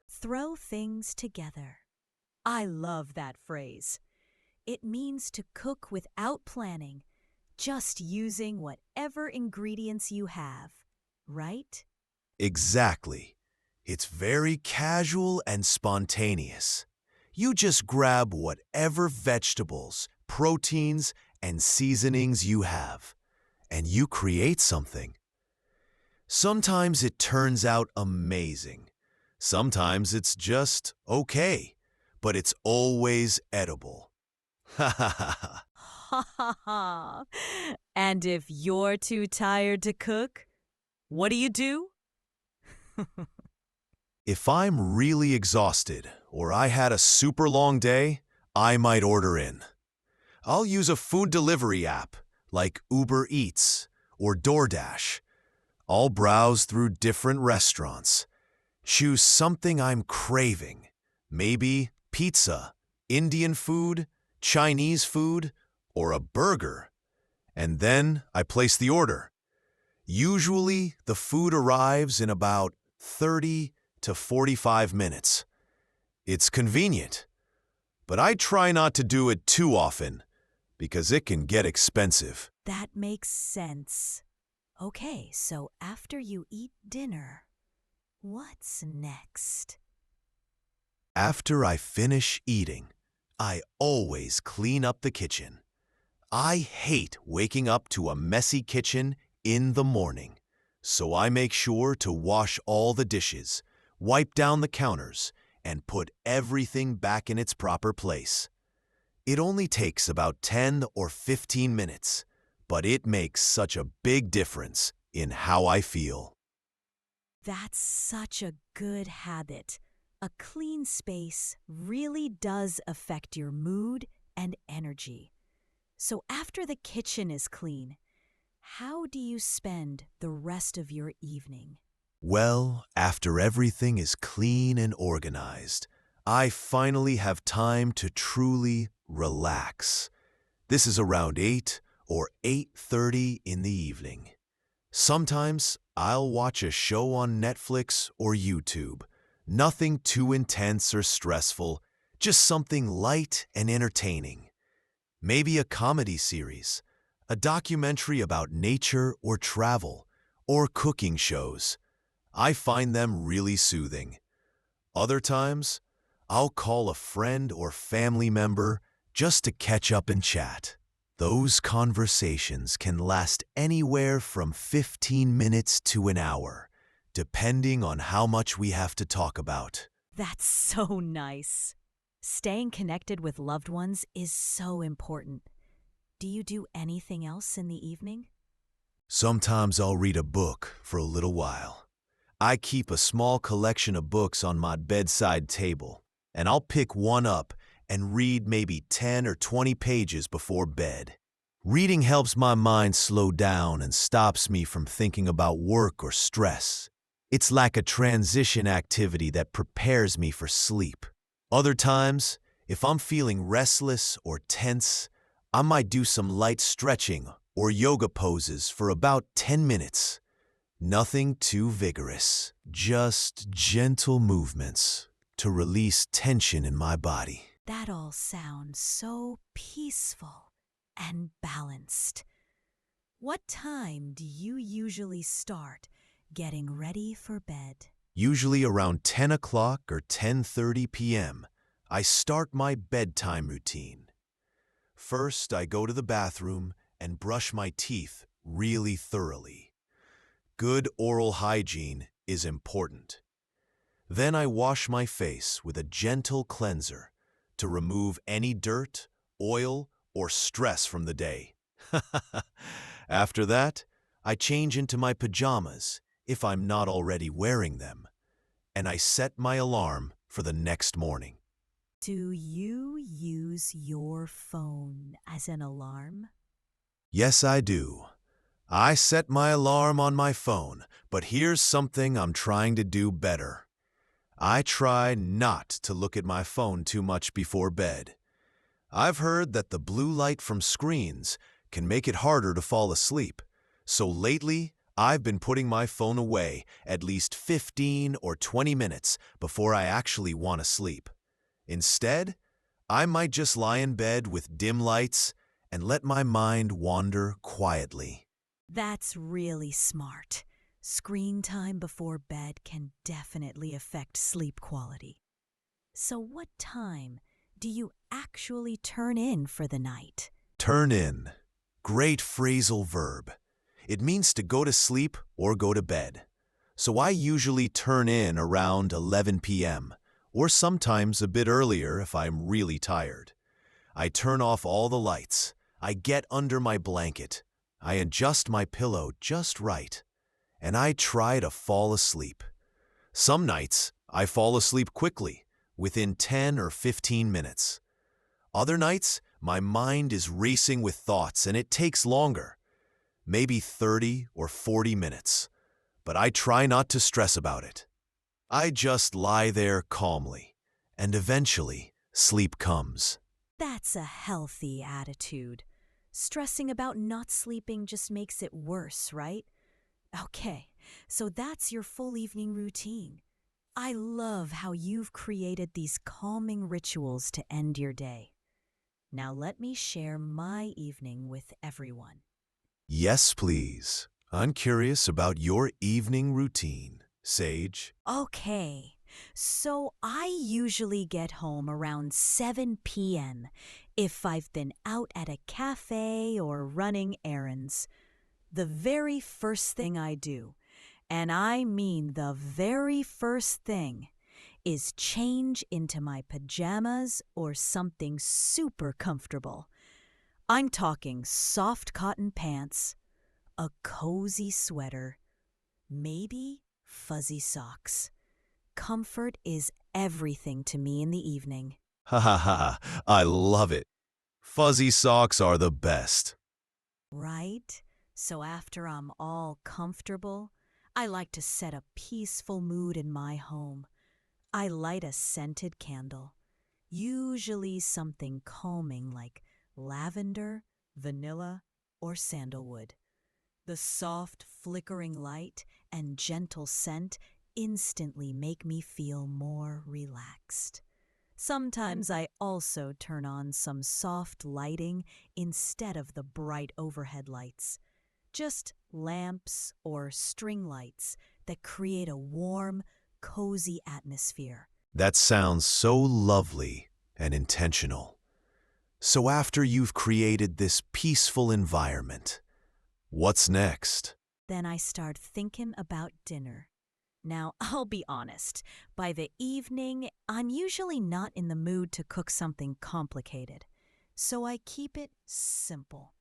Throw things together. I love that phrase. It means to cook without planning, just using whatever ingredients you have, right? Exactly. It's very casual and spontaneous. You just grab whatever vegetables, proteins, and seasonings you have, and you create something. Sometimes it turns out amazing. Sometimes it's just okay, but it's always edible. Ha ha ha ha. Ha ha ha. And if you're too tired to cook, what do? If I'm really exhausted or I had a super long day, I might order in. I'll use a food delivery app like Uber Eats or DoorDash. I'll browse through different restaurants, choose something I'm craving, maybe pizza, Indian food, Chinese food, or a burger, and then I place the order. Usually, the food arrives in about 30 to 45 minutes. It's convenient, but I try not to do it too often because it can get expensive. That makes sense. Okay, so after you eat dinner, what's next? After I finish eating, I always clean up the kitchen. I hate waking up to a messy kitchen in the morning, so I make sure to wash all the dishes, wipe down the counters, and put everything back in its proper place. It only takes about 10 or 15 minutes, but it makes such a big difference in how I feel. That's such a good habit. A clean space really does affect your mood and energy. So after the kitchen is clean, how do you spend the rest of your evening? Well, after everything is clean and organized, I finally have time to truly relax. This is around 8 or 8:30 in the evening. Sometimes I'll watch a show on Netflix or YouTube. Nothing too intense or stressful, just something light and entertaining. Maybe a comedy series, a documentary about nature or travel, or cooking shows. I find them really soothing. Other times, I'll call a friend or family member just to catch up and chat. Those conversations can last anywhere from 15 minutes to an hour, depending on how much we have to talk about. That's so nice. Staying connected with loved ones is so important. Do you do anything else in the evening? Sometimes I'll read a book for a little while. I keep a small collection of books on my bedside table, and I'll pick one up and read maybe 10 or 20 pages before bed. Reading helps my mind slow down and stops me from thinking about work or stress. It's like a transition activity that prepares me for sleep. Other times, if I'm feeling restless or tense, I might do some light stretching or yoga poses for about 10 minutes. Nothing too vigorous, just gentle movements to release tension in my body. That all sounds so peaceful and balanced. What time do you usually start getting ready for bed? Usually around 10 o'clock or 10:30 p.m., I start my bedtime routine. First, I go to the bathroom and brush my teeth really thoroughly. Good oral hygiene is important. Then I wash my face with a gentle cleanser to remove any dirt, oil, or stress from the day. After that, I change into my pajamas if I'm not already wearing them, and I set my alarm for the next morning. Do you use your phone as an alarm? Yes, I do. I set my alarm on my phone, but here's something I'm trying to do better. I try not to look at my phone too much before bed. I've heard that the blue light from screens can make it harder to fall asleep, so lately I've been putting my phone away at least 15 or 20 minutes before I actually want to sleep. Instead, I might just lie in bed with dim lights and let my mind wander quietly. That's really smart. Screen time before bed can definitely affect sleep quality. So what time do you actually turn in for the night? Turn in. Great phrasal verb. It means to go to sleep or go to bed. So I usually turn in around 11 p.m., or sometimes a bit earlier if I'm really tired. I turn off all the lights. I get under my blanket. I adjust my pillow just right, and I try to fall asleep. Some nights, I fall asleep quickly, within 10 or 15 minutes. Other nights, my mind is racing with thoughts and it takes longer, maybe 30 or 40 minutes. But I try not to stress about it. I just lie there calmly, and eventually sleep comes. That's a healthy attitude. Stressing about not sleeping just makes it worse, right? Okay, so that's your full evening routine. I love how you've created these calming rituals to end your day. Now let me share my evening with everyone. Yes, please. I'm curious about your evening routine, Sage. Okay, so I usually get home around 7 p.m. if I've been out at a cafe or running errands. The very first thing I do, and I mean the very first thing, is change into my pajamas or something super comfortable. I'm talking soft cotton pants, a cozy sweater, maybe fuzzy socks. Comfort is everything to me in the evening. Ha ha ha, I love it. Fuzzy socks are the best. Right? So after I'm all comfortable, I like to set a peaceful mood in my home. I light a scented candle, usually something calming like lavender, vanilla, or sandalwood. The soft, flickering light and gentle scent instantly make me feel more relaxed. Sometimes I also turn on some soft lighting instead of the bright overhead lights. Just lamps or string lights that create a warm, cozy atmosphere. That sounds so lovely and intentional. So after you've created this peaceful environment, what's next? Then I start thinking about dinner. Now, I'll be honest, by the evening, I'm usually not in the mood to cook something complicated. So I keep it simple.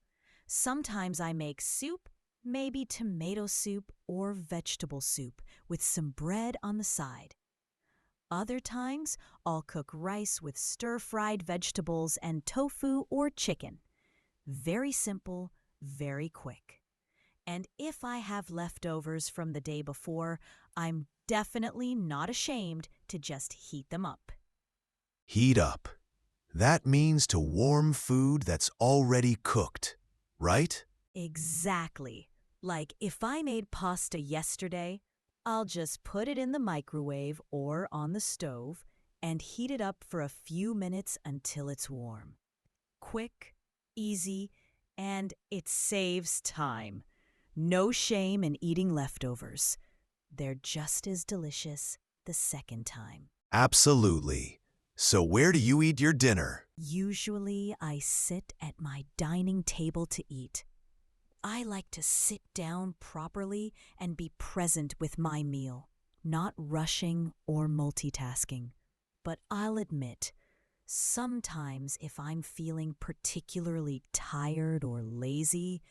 Sometimes I make soup, maybe tomato soup or vegetable soup, with some bread on the side. Other times, I'll cook rice with stir-fried vegetables and tofu or chicken. Very simple, very quick. And if I have leftovers from the day before, I'm definitely not ashamed to just heat them up. Heat up. That means to warm food that's already cooked, right? Exactly. Like if I made pasta yesterday, I'll just put it in the microwave or on the stove and heat it up for a few minutes until it's warm. Quick, easy, and it saves time. No shame in eating leftovers. They're just as delicious the second time. Absolutely. So where do you eat your dinner? Usually, I sit at my dining table to eat. I like to sit down properly and be present with my meal, not rushing or multitasking. But I'll admit, sometimes if I'm feeling particularly tired or lazy,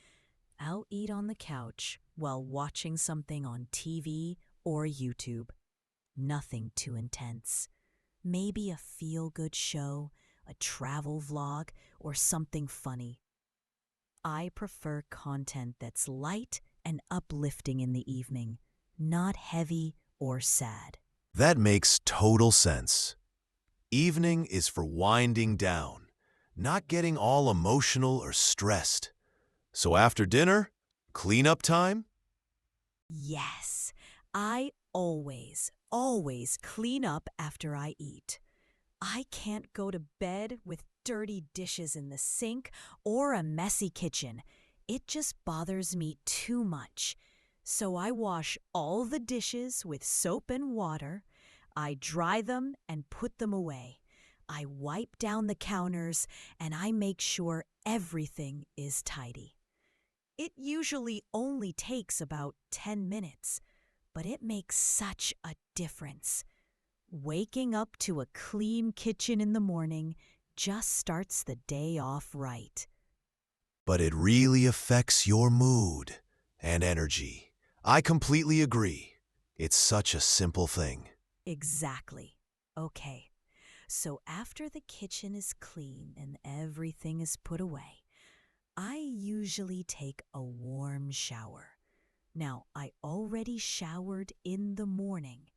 I'll eat on the couch while watching something on TV or YouTube. Nothing too intense. Maybe a feel-good show, a travel vlog, or something funny. I prefer content that's light and uplifting in the evening, not heavy or sad. That makes total sense. Evening is for winding down, not getting all emotional or stressed. So after dinner, cleanup time? Yes, I always clean up after I eat. I can't go to bed with dirty dishes in the sink or a messy kitchen. It just bothers me too much. So I wash all the dishes with soap and water. I dry them and put them away. I wipe down the counters and I make sure everything is tidy. It usually only takes about 10 minutes, but it makes such a difference. Waking up to a clean kitchen in the morning just starts the day off right. But it really affects your mood and energy. I completely agree. It's such a simple thing. Exactly. Okay. So after the kitchen is clean and everything is put away, I usually take a warm shower. Now, I already showered in the morning,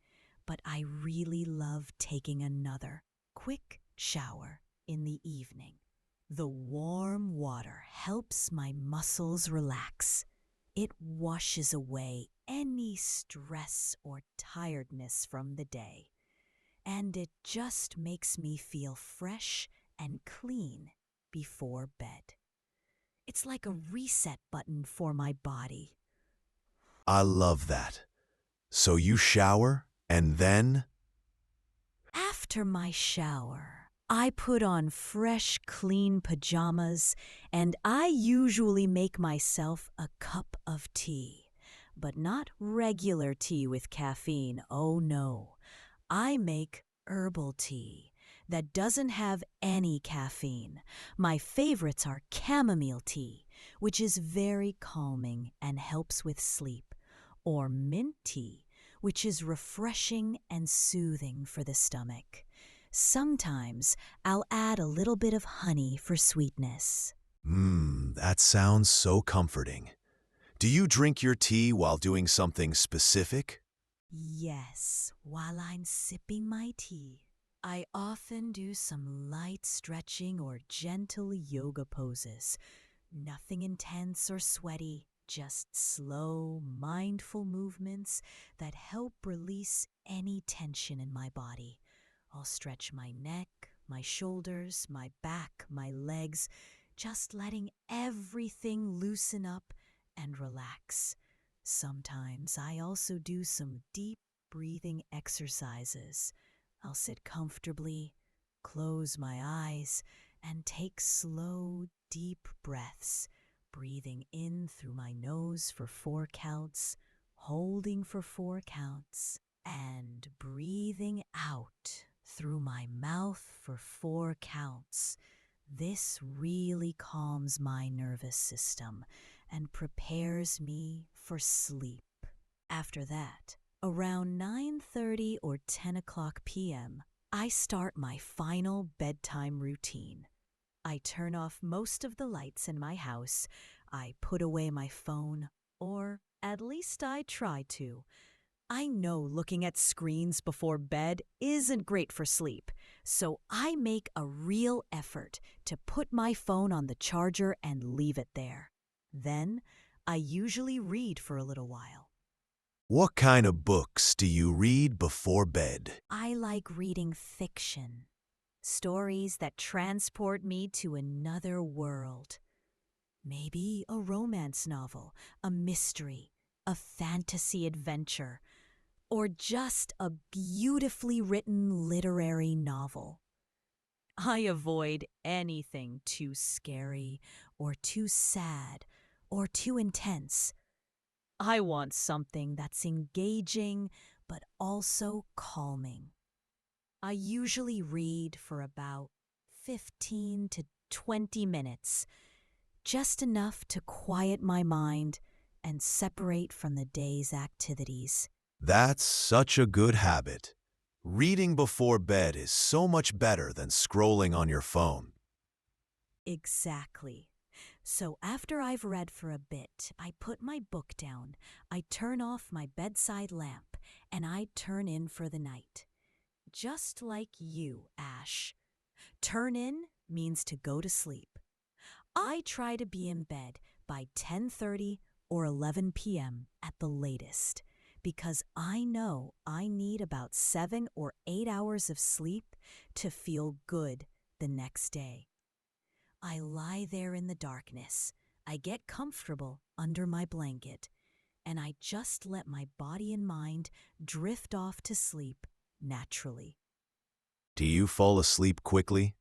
but I really love taking another quick shower in the evening. The warm water helps my muscles relax. It washes away any stress or tiredness from the day, and it just makes me feel fresh and clean before bed. It's like a reset button for my body. I love that. So you shower and then? After my shower, I put on fresh, clean pajamas and I usually make myself a cup of tea. But not regular tea with caffeine, oh no. I make herbal tea that doesn't have any caffeine. My favorites are chamomile tea, which is very calming and helps with sleep, or mint tea, which is refreshing and soothing for the stomach. Sometimes I'll add a little bit of honey for sweetness. That sounds so comforting. Do you drink your tea while doing something specific? Yes, while I'm sipping my tea, I often do some light stretching or gentle yoga poses. Nothing intense or sweaty, just slow, mindful movements that help release any tension in my body. I'll stretch my neck, my shoulders, my back, my legs, just letting everything loosen up and relax. Sometimes I also do some deep breathing exercises. I'll sit comfortably, close my eyes, and take slow, deep breaths, breathing in through my nose for 4 counts, holding for 4 counts, and breathing out through my mouth for 4 counts. This really calms my nervous system and prepares me for sleep. After that, around 9:30 or 10 o'clock p.m., I start my final bedtime routine. I turn off most of the lights in my house. I put away my phone, or at least I try to. I know looking at screens before bed isn't great for sleep, so I make a real effort to put my phone on the charger and leave it there. Then, I usually read for a little while. What kind of books do you read before bed? I like reading fiction, stories that transport me to another world. Maybe a romance novel, a mystery, a fantasy adventure, or just a beautifully written literary novel. I avoid anything too scary or too sad or too intense. I want something that's engaging but also calming. I usually read for about 15 to 20 minutes, just enough to quiet my mind and separate from the day's activities. That's such a good habit. Reading before bed is so much better than scrolling on your phone. Exactly. So after I've read for a bit, I put my book down, I turn off my bedside lamp, and I turn in for the night. Just like you, Ash. Turn in means to go to sleep. I try to be in bed by 10:30 or 11 p.m. at the latest because I know I need about 7 or 8 hours of sleep to feel good the next day. I lie there in the darkness. I get comfortable under my blanket, and I just let my body and mind drift off to sleep naturally. Do you fall asleep quickly?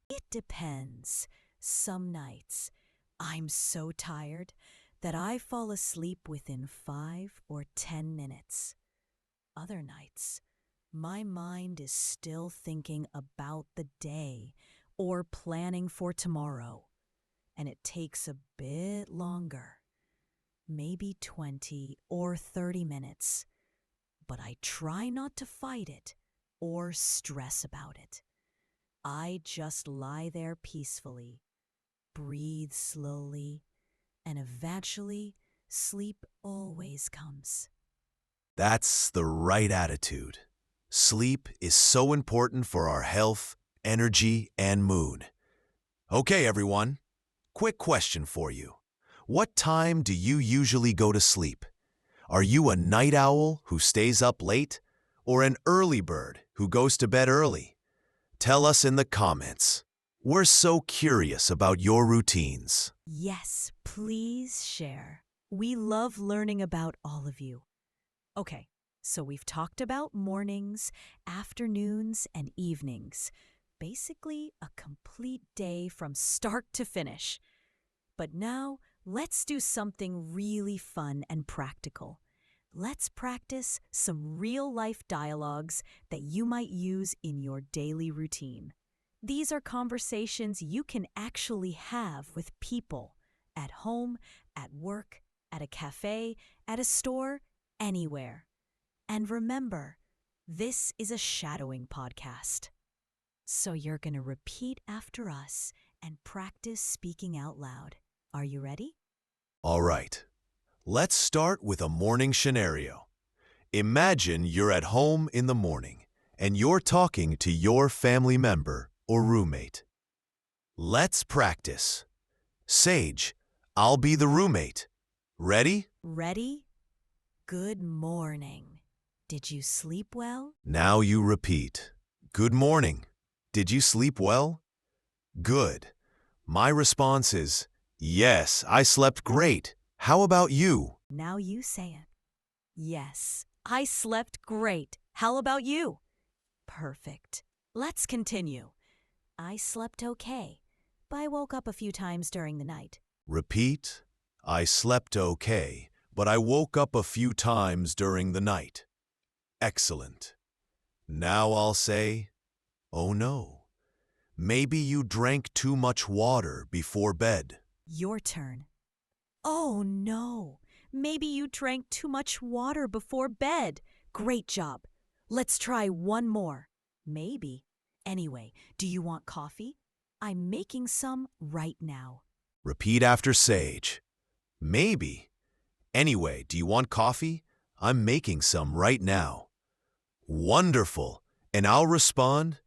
It depends. Some nights I'm so tired that I fall asleep within 5 or 10 minutes. Other nights, my mind is still thinking about the day or planning for tomorrow, and it takes a bit longer, maybe 20 or 30 minutes. But I try not to fight it or stress about it. I just lie there peacefully, breathe slowly, and eventually sleep always comes. That's the right attitude. Sleep is so important for our health, energy, and mood. Okay, everyone. Quick question for you. What time do you usually go to sleep? Are you a night owl who stays up late or an early bird who goes to bed early? Tell us in the comments. We're so curious about your routines. Yes, please share. We love learning about all of you. Okay, so we've talked about mornings, afternoons, and evenings. Basically, a complete day from start to finish. But now, let's do something really fun and practical. Let's practice some real-life dialogues that you might use in your daily routine. These are conversations you can actually have with people at home, at work, at a cafe, at a store, anywhere. And remember, this is a shadowing podcast. So you're going to repeat after us and practice speaking out loud. Are you ready? All right. Let's start with a morning scenario. Imagine you're at home in the morning and you're talking to your family member or roommate. Let's practice. Sage, I'll be the roommate. Ready? Ready? Good morning. Did you sleep well? Now you repeat. Good morning. Did you sleep well? Good. My response is, yes, I slept great. How about you? Now you say it. Yes, I slept great. How about you? Perfect. Let's continue. I slept okay, but I woke up a few times during the night. Repeat. I slept okay, but I woke up a few times during the night. Excellent. Now I'll say, oh no. Maybe you drank too much water before bed. Your turn. Oh no, maybe you drank too much water before bed. Great job. Let's try one more. Maybe. Anyway, do you want coffee? I'm making some right now. Repeat after Sage. Maybe. Anyway, do you want coffee? I'm making some right now. Wonderful. And I'll respond,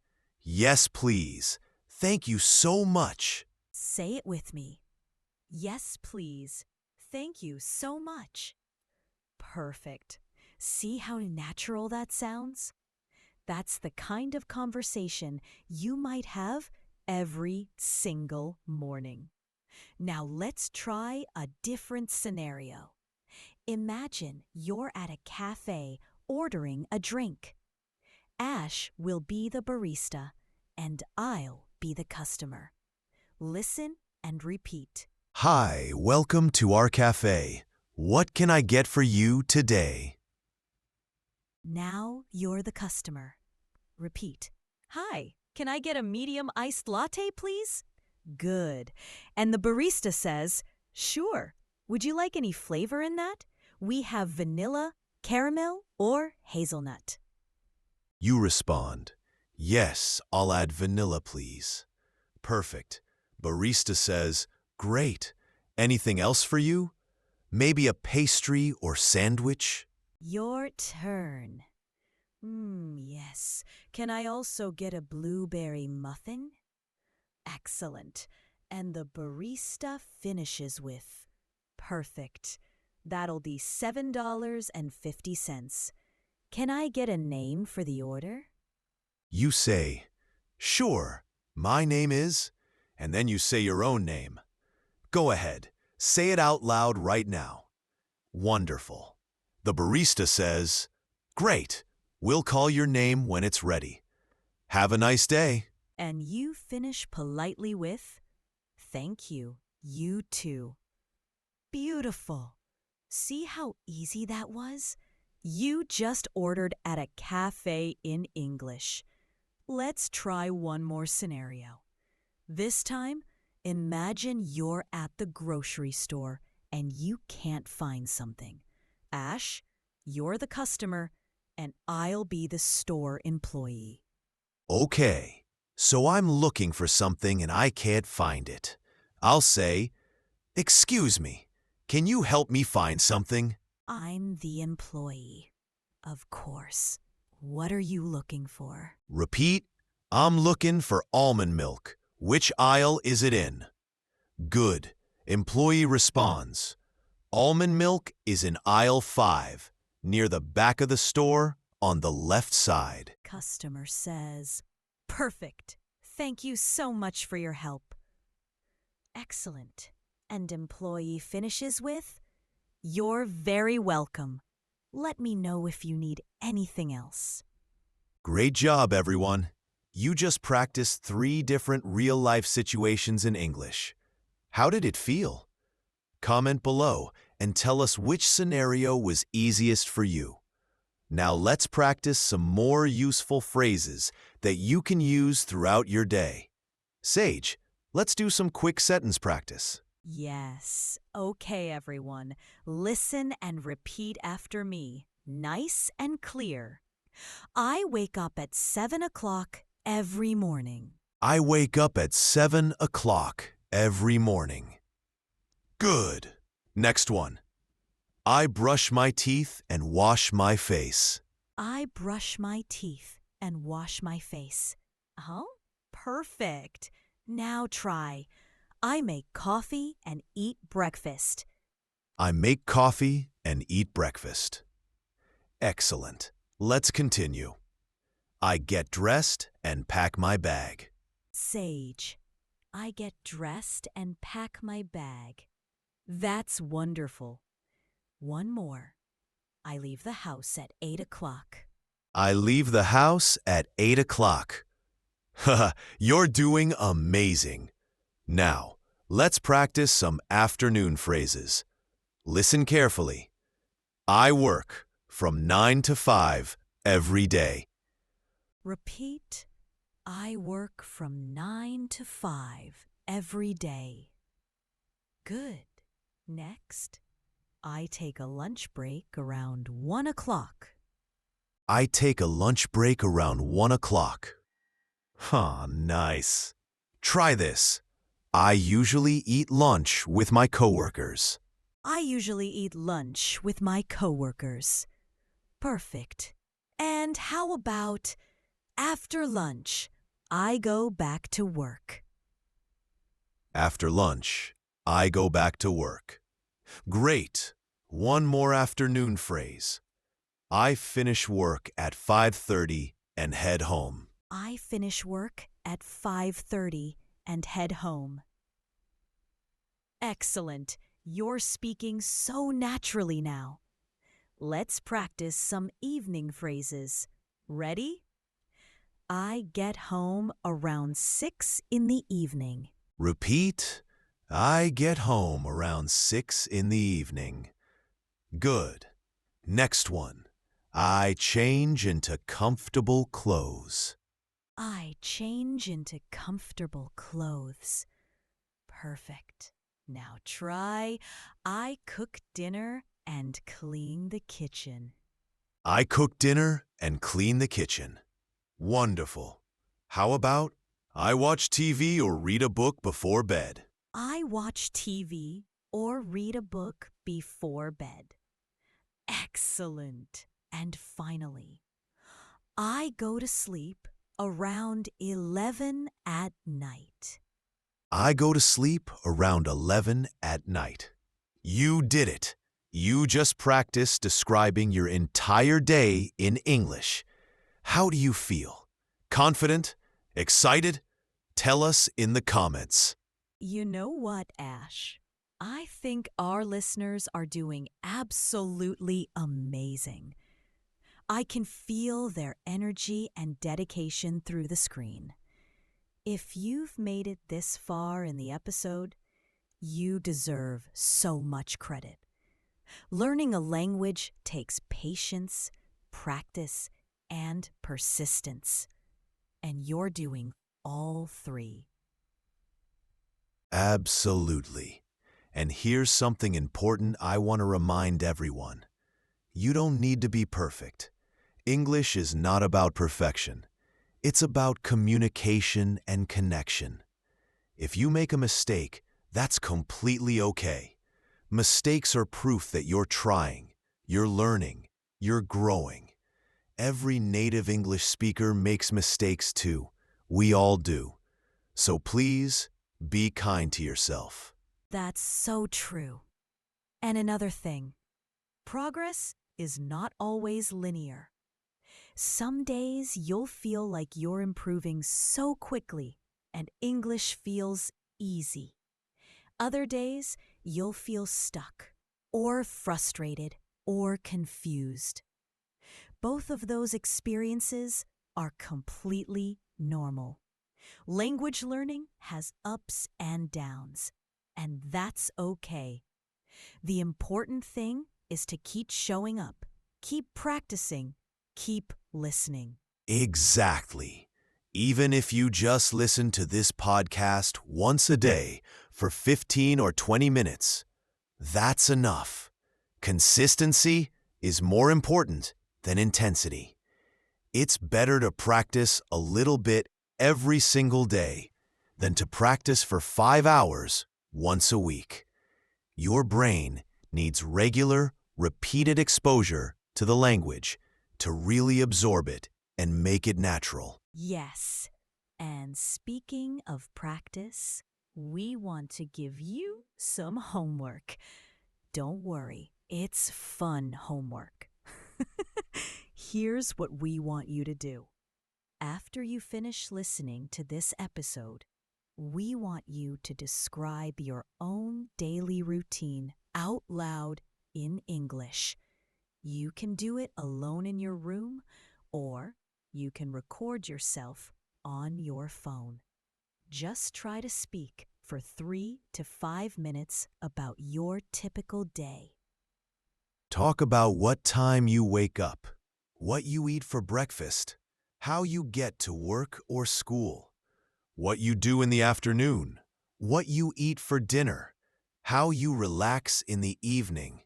yes, please. Thank you so much. Say it with me. Yes, please. Thank you so much. Perfect. See how natural that sounds? That's the kind of conversation you might have every single morning. Now let's try a different scenario. Imagine you're at a cafe ordering a drink. Ash will be the barista and I'll be the customer. Listen and repeat. Hi, welcome to our cafe. What can I get for you today? Now you're the customer. Repeat. Hi, can I get a medium iced latte, please? Good. And the barista says, sure. Would you like any flavor in that? We have vanilla, caramel, or hazelnut. You respond, yes, I'll add vanilla, please. Perfect. Barista says, great. Anything else for you? Maybe a pastry or sandwich? Your turn. Yes. Can I also get a blueberry muffin? Excellent. And the barista finishes with, perfect. That'll be $7.50. Can I get a name for the order? You say, sure, my name is, and then you say your own name. Go ahead, say it out loud right now. Wonderful. The barista says, great, we'll call your name when it's ready. Have a nice day. And you finish politely with, thank you, you too. Beautiful. See how easy that was? You just ordered at a cafe in English. Let's try one more scenario. This time, imagine you're at the grocery store and you can't find something. Ash, you're the customer and I'll be the store employee. Okay, so I'm looking for something and I can't find it. I'll say, "Excuse me, can you help me find something?" I'm the employee. Of course. What are you looking for? Repeat, "I'm looking for almond milk. Which aisle is it in?" Good. Employee responds, "Almond milk is in aisle 5, near the back of the store on the left side." Customer says, perfect. Thank you so much for your help. Excellent. And employee finishes with, you're very welcome. Let me know if you need anything else. Great job, everyone. You just practiced 3 different real-life situations in English. How did it feel? Comment below and tell us which scenario was easiest for you. Now let's practice some more useful phrases that you can use throughout your day. Sage, let's do some quick sentence practice. Yes. Okay, everyone. Listen and repeat after me. Nice and clear. I wake up at 7 o'clock every morning. I wake up at 7 o'clock every morning. Good. Next one. I brush my teeth and wash my face. I brush my teeth and wash my face. Oh, perfect. Now try. I make coffee and eat breakfast. I make coffee and eat breakfast. Excellent. Let's continue. I get dressed and pack my bag. Sage. I get dressed and pack my bag. That's wonderful. One more. I leave the house at 8 o'clock. I leave the house at 8 o'clock. Haha, you're doing amazing. Now, let's practice some afternoon phrases. Listen carefully. I work from 9 to 5 every day. Repeat. I work from 9 to 5 every day. Good. Next. I take a lunch break around 1 o'clock. I take a lunch break around 1 o'clock. Nice. Try this. I usually eat lunch with my coworkers. I usually eat lunch with my coworkers. Perfect. And how about after lunch, I go back to work? After lunch, I go back to work. Great. One more afternoon phrase. I finish work at 5:30 and head home. I finish work at 5:30 and head home. Excellent. You're speaking so naturally now. Let's practice some evening phrases. Ready? I get home around 6 in the evening. Repeat. I get home around 6 in the evening. Good. Next one. I change into comfortable clothes. I change into comfortable clothes. Perfect. Now try. I cook dinner and clean the kitchen. I cook dinner and clean the kitchen. Wonderful. How about I watch TV or read a book before bed? I watch TV or read a book before bed. Excellent. And finally, I go to sleep around 11 at night. I go to sleep around 11 at night. You did it. You just practiced describing your entire day in English. How do you feel? Confident? Excited? Tell us in the comments. You know what, Ash? I think our listeners are doing absolutely amazing. I can feel their energy and dedication through the screen. If you've made it this far in the episode, you deserve so much credit. Learning a language takes patience, practice, and persistence. And you're doing all 3. Absolutely. And here's something important I want to remind everyone. You don't need to be perfect. English is not about perfection. It's about communication and connection. If you make a mistake, that's completely okay. Mistakes are proof that you're trying, you're learning, you're growing. Every native English speaker makes mistakes too. We all do. So please, be kind to yourself. That's so true. And another thing, progress is not always linear. Some days you'll feel like you're improving so quickly and English feels easy. Other days you'll feel stuck or frustrated or confused. Both of those experiences are completely normal. Language learning has ups and downs, and that's okay. The important thing is to keep showing up, keep practicing, keep listening. Exactly. Even if you just listen to this podcast once a day for 15 or 20 minutes, that's enough. Consistency is more important than intensity. It's better to practice a little bit every single day than to practice for 5 hours once a week. Your brain needs regular, repeated exposure to the language to really absorb it and make it natural. Yes. And speaking of practice, we want to give you some homework. Don't worry, it's fun homework. Here's what we want you to do. After you finish listening to this episode, we want you to describe your own daily routine out loud in English. You can do it alone in your room, or you can record yourself on your phone. Just try to speak for 3 to 5 minutes about your typical day. Talk about what time you wake up, what you eat for breakfast, how you get to work or school, what you do in the afternoon, what you eat for dinner, how you relax in the evening.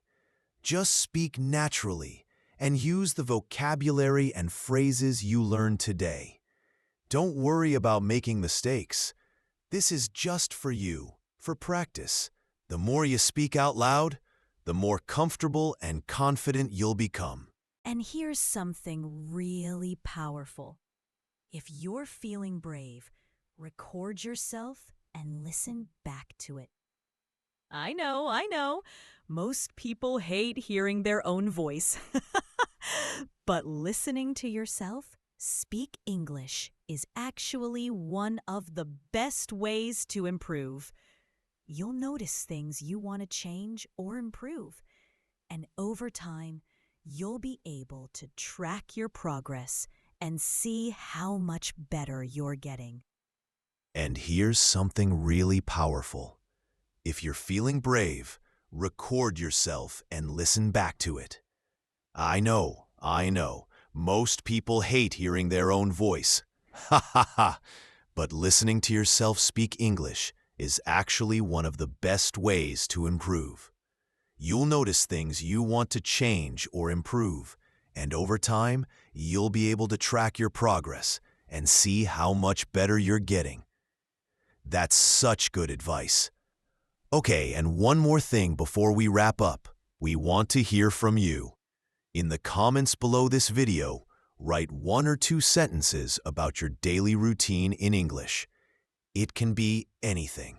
Just speak naturally and use the vocabulary and phrases you learned today. Don't worry about making mistakes. This is just for you, for practice. The more you speak out loud, the more comfortable and confident you'll become. And here's something really powerful. If you're feeling brave, record yourself and listen back to it. I know. Most people hate hearing their own voice. But listening to yourself speak English is actually one of the best ways to improve. You'll notice things you want to change or improve. And over time, you'll be able to track your progress and see how much better you're getting. And here's something really powerful. If you're feeling brave, record yourself and listen back to it. I know. Most people hate hearing their own voice. Ha ha ha. But listening to yourself speak English is actually one of the best ways to improve. You'll notice things you want to change or improve, and over time, you'll be able to track your progress and see how much better you're getting. That's such good advice. Okay, and one more thing before we wrap up. We want to hear from you. In the comments below this video, write 1 or 2 sentences about your daily routine in English. It can be anything,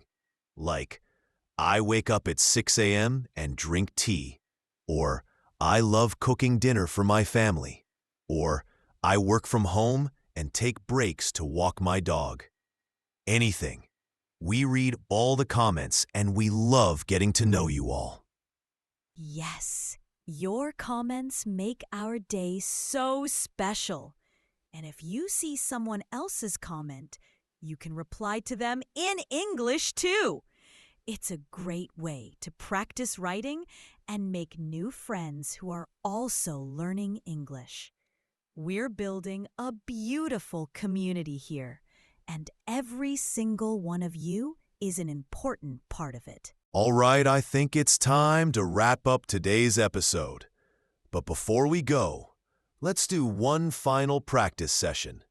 like, I wake up at 6 a.m. and drink tea, or I love cooking dinner for my family, or I work from home and take breaks to walk my dog. Anything. We read all the comments and we love getting to know you all. Yes, your comments make our day so special. And if you see someone else's comment, you can reply to them in English too. It's a great way to practice writing and make new friends who are also learning English. We're building a beautiful community here, and every single one of you is an important part of it. All right, I think it's time to wrap up today's episode. But before we go, Let's do one final practice session.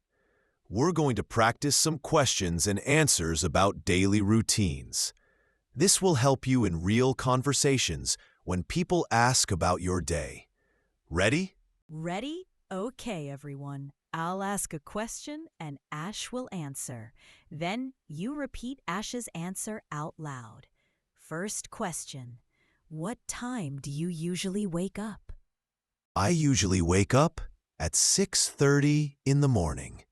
We're going to practice some questions and answers about daily routines. This will help you in real conversations when people ask about your day. Ready? Ready? Okay, everyone. I'll ask a question and Ash will answer. Then you repeat Ash's answer out loud. First question. What time do you usually wake up? I usually wake up at 6:30 in the morning.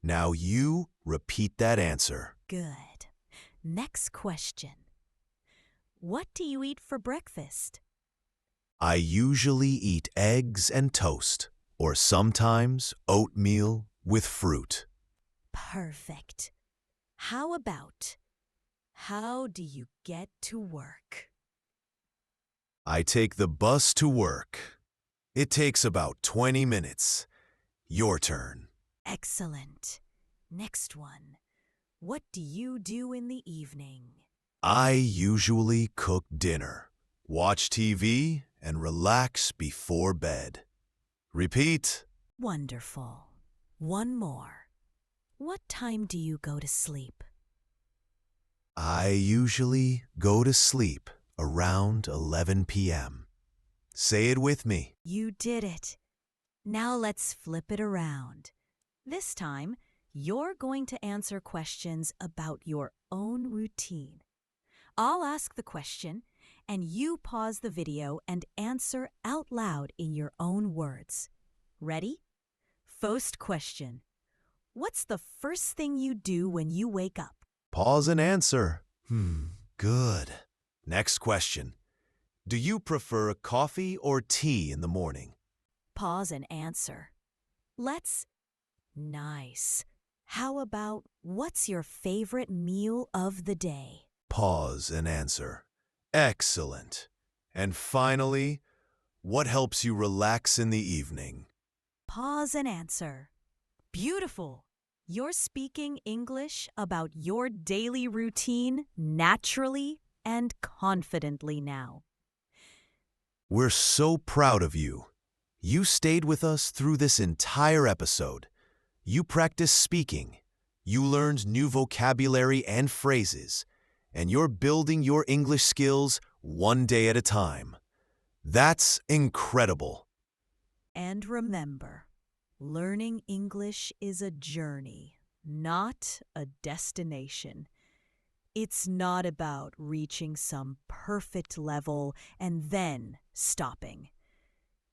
Now you repeat that answer. Good. Next question. What do you eat for breakfast? I usually eat eggs and toast, or sometimes oatmeal with fruit. Perfect. How about, how do you get to work? I take the bus to work. It takes about 20 minutes. Your turn. Excellent. Next one. What do you do in the evening? I usually cook dinner, watch TV, and relax before bed. Repeat. Wonderful. One more. What time do you go to sleep? I usually go to sleep around 11 p.m. Say it with me. You did it. Now let's flip it around. This time, you're going to answer questions about your own routine. I'll ask the question, and you pause the video and answer out loud in your own words. Ready? First question. What's the first thing you do when you wake up? Pause and answer. Good. Next question. Do you prefer coffee or tea in the morning? Pause and answer. Nice. How about what's your favorite meal of the day? Pause and answer. Excellent. And finally, what helps you relax in the evening? Pause and answer. Beautiful. You're speaking English about your daily routine naturally and confidently now. We're so proud of you. You stayed with us through this entire episode. You practiced speaking. You learned new vocabulary and phrases. And you're building your English skills one day at a time. That's incredible. And remember, learning English is a journey, not a destination. It's not about reaching some perfect level and then stopping.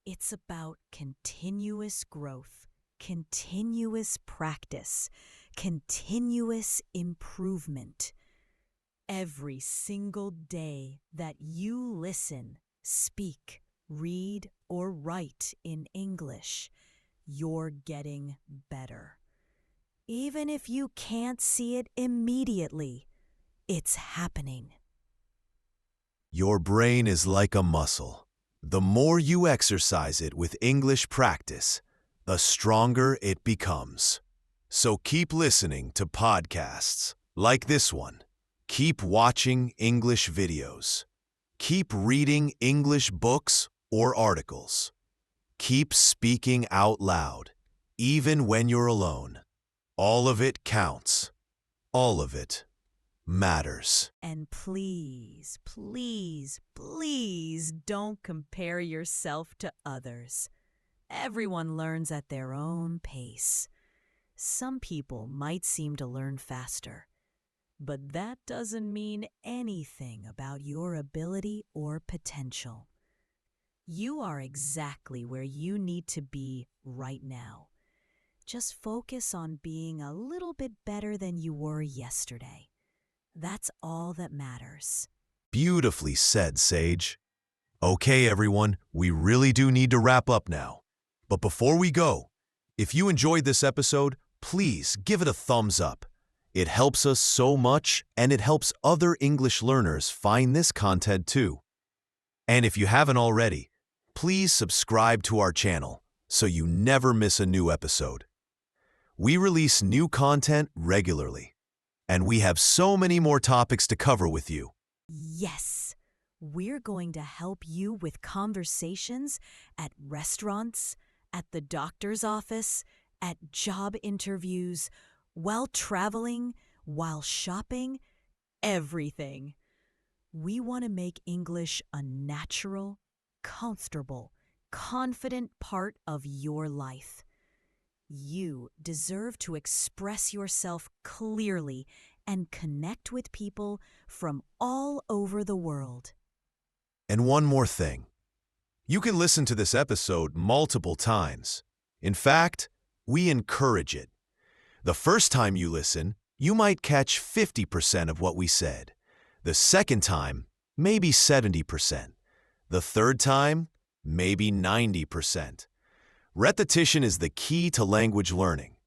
It's about continuous growth, continuous practice, continuous improvement. Every single day that you listen, speak, read, or write in English, you're getting better. Even if you can't see it immediately, it's happening. Your brain is like a muscle. The more you exercise it with English practice, the stronger it becomes. So keep listening to podcasts like this one. Keep watching English videos. Keep reading English books or articles. Keep speaking out loud, even when you're alone. All of it counts. All of it matters. And please, please, please don't compare yourself to others. Everyone learns at their own pace. Some people might seem to learn faster, but that doesn't mean anything about your ability or potential. You are exactly where you need to be right now. Just focus on being a little bit better than you were yesterday. That's all that matters. Beautifully said, Sage. Okay, everyone, we really do need to wrap up now. But before we go, if you enjoyed this episode, please give it a thumbs up. It helps us so much, and it helps other English learners find this content too. And if you haven't already, please subscribe to our channel so you never miss a new episode. We release new content regularly, and we have so many more topics to cover with you. Yes, we're going to help you with conversations at restaurants, at the doctor's office, at job interviews, while traveling, while shopping, everything. We want to make English a natural, comfortable, confident part of your life. You deserve to express yourself clearly and connect with people from all over the world. And one more thing. You can listen to this episode multiple times. In fact, we encourage it. The first time you listen, you might catch 50% of what we said. The second time, maybe 70%. The third time, maybe 90%. Repetition is the key to language learning,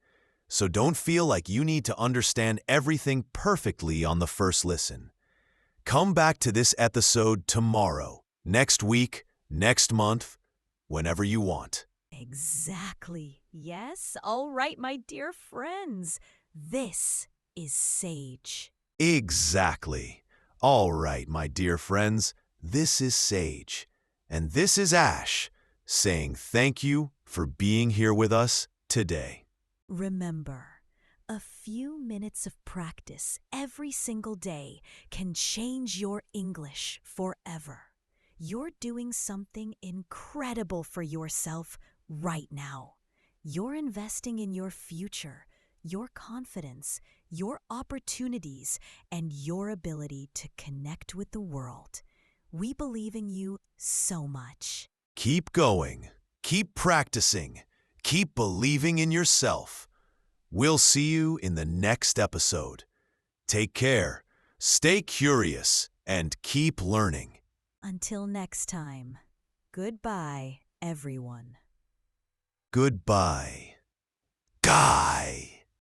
so don't feel like you need to understand everything perfectly on the first listen. Come back to this episode tomorrow, next week, next month, whenever you want. Exactly. Yes, all right, my dear friends. This is Sage. Exactly. All right, my dear friends, this is Sage. And this is Ash, saying thank you for being here with us today. Remember, a few minutes of practice every single day can change your English forever. You're doing something incredible for yourself right now. You're investing in your future, your confidence, your opportunities, and your ability to connect with the world. We believe in you so much. Keep going. Keep practicing. Keep believing in yourself. We'll see you in the next episode. Take care, stay curious, and keep learning. Until next time, goodbye, everyone. Goodbye. Guy.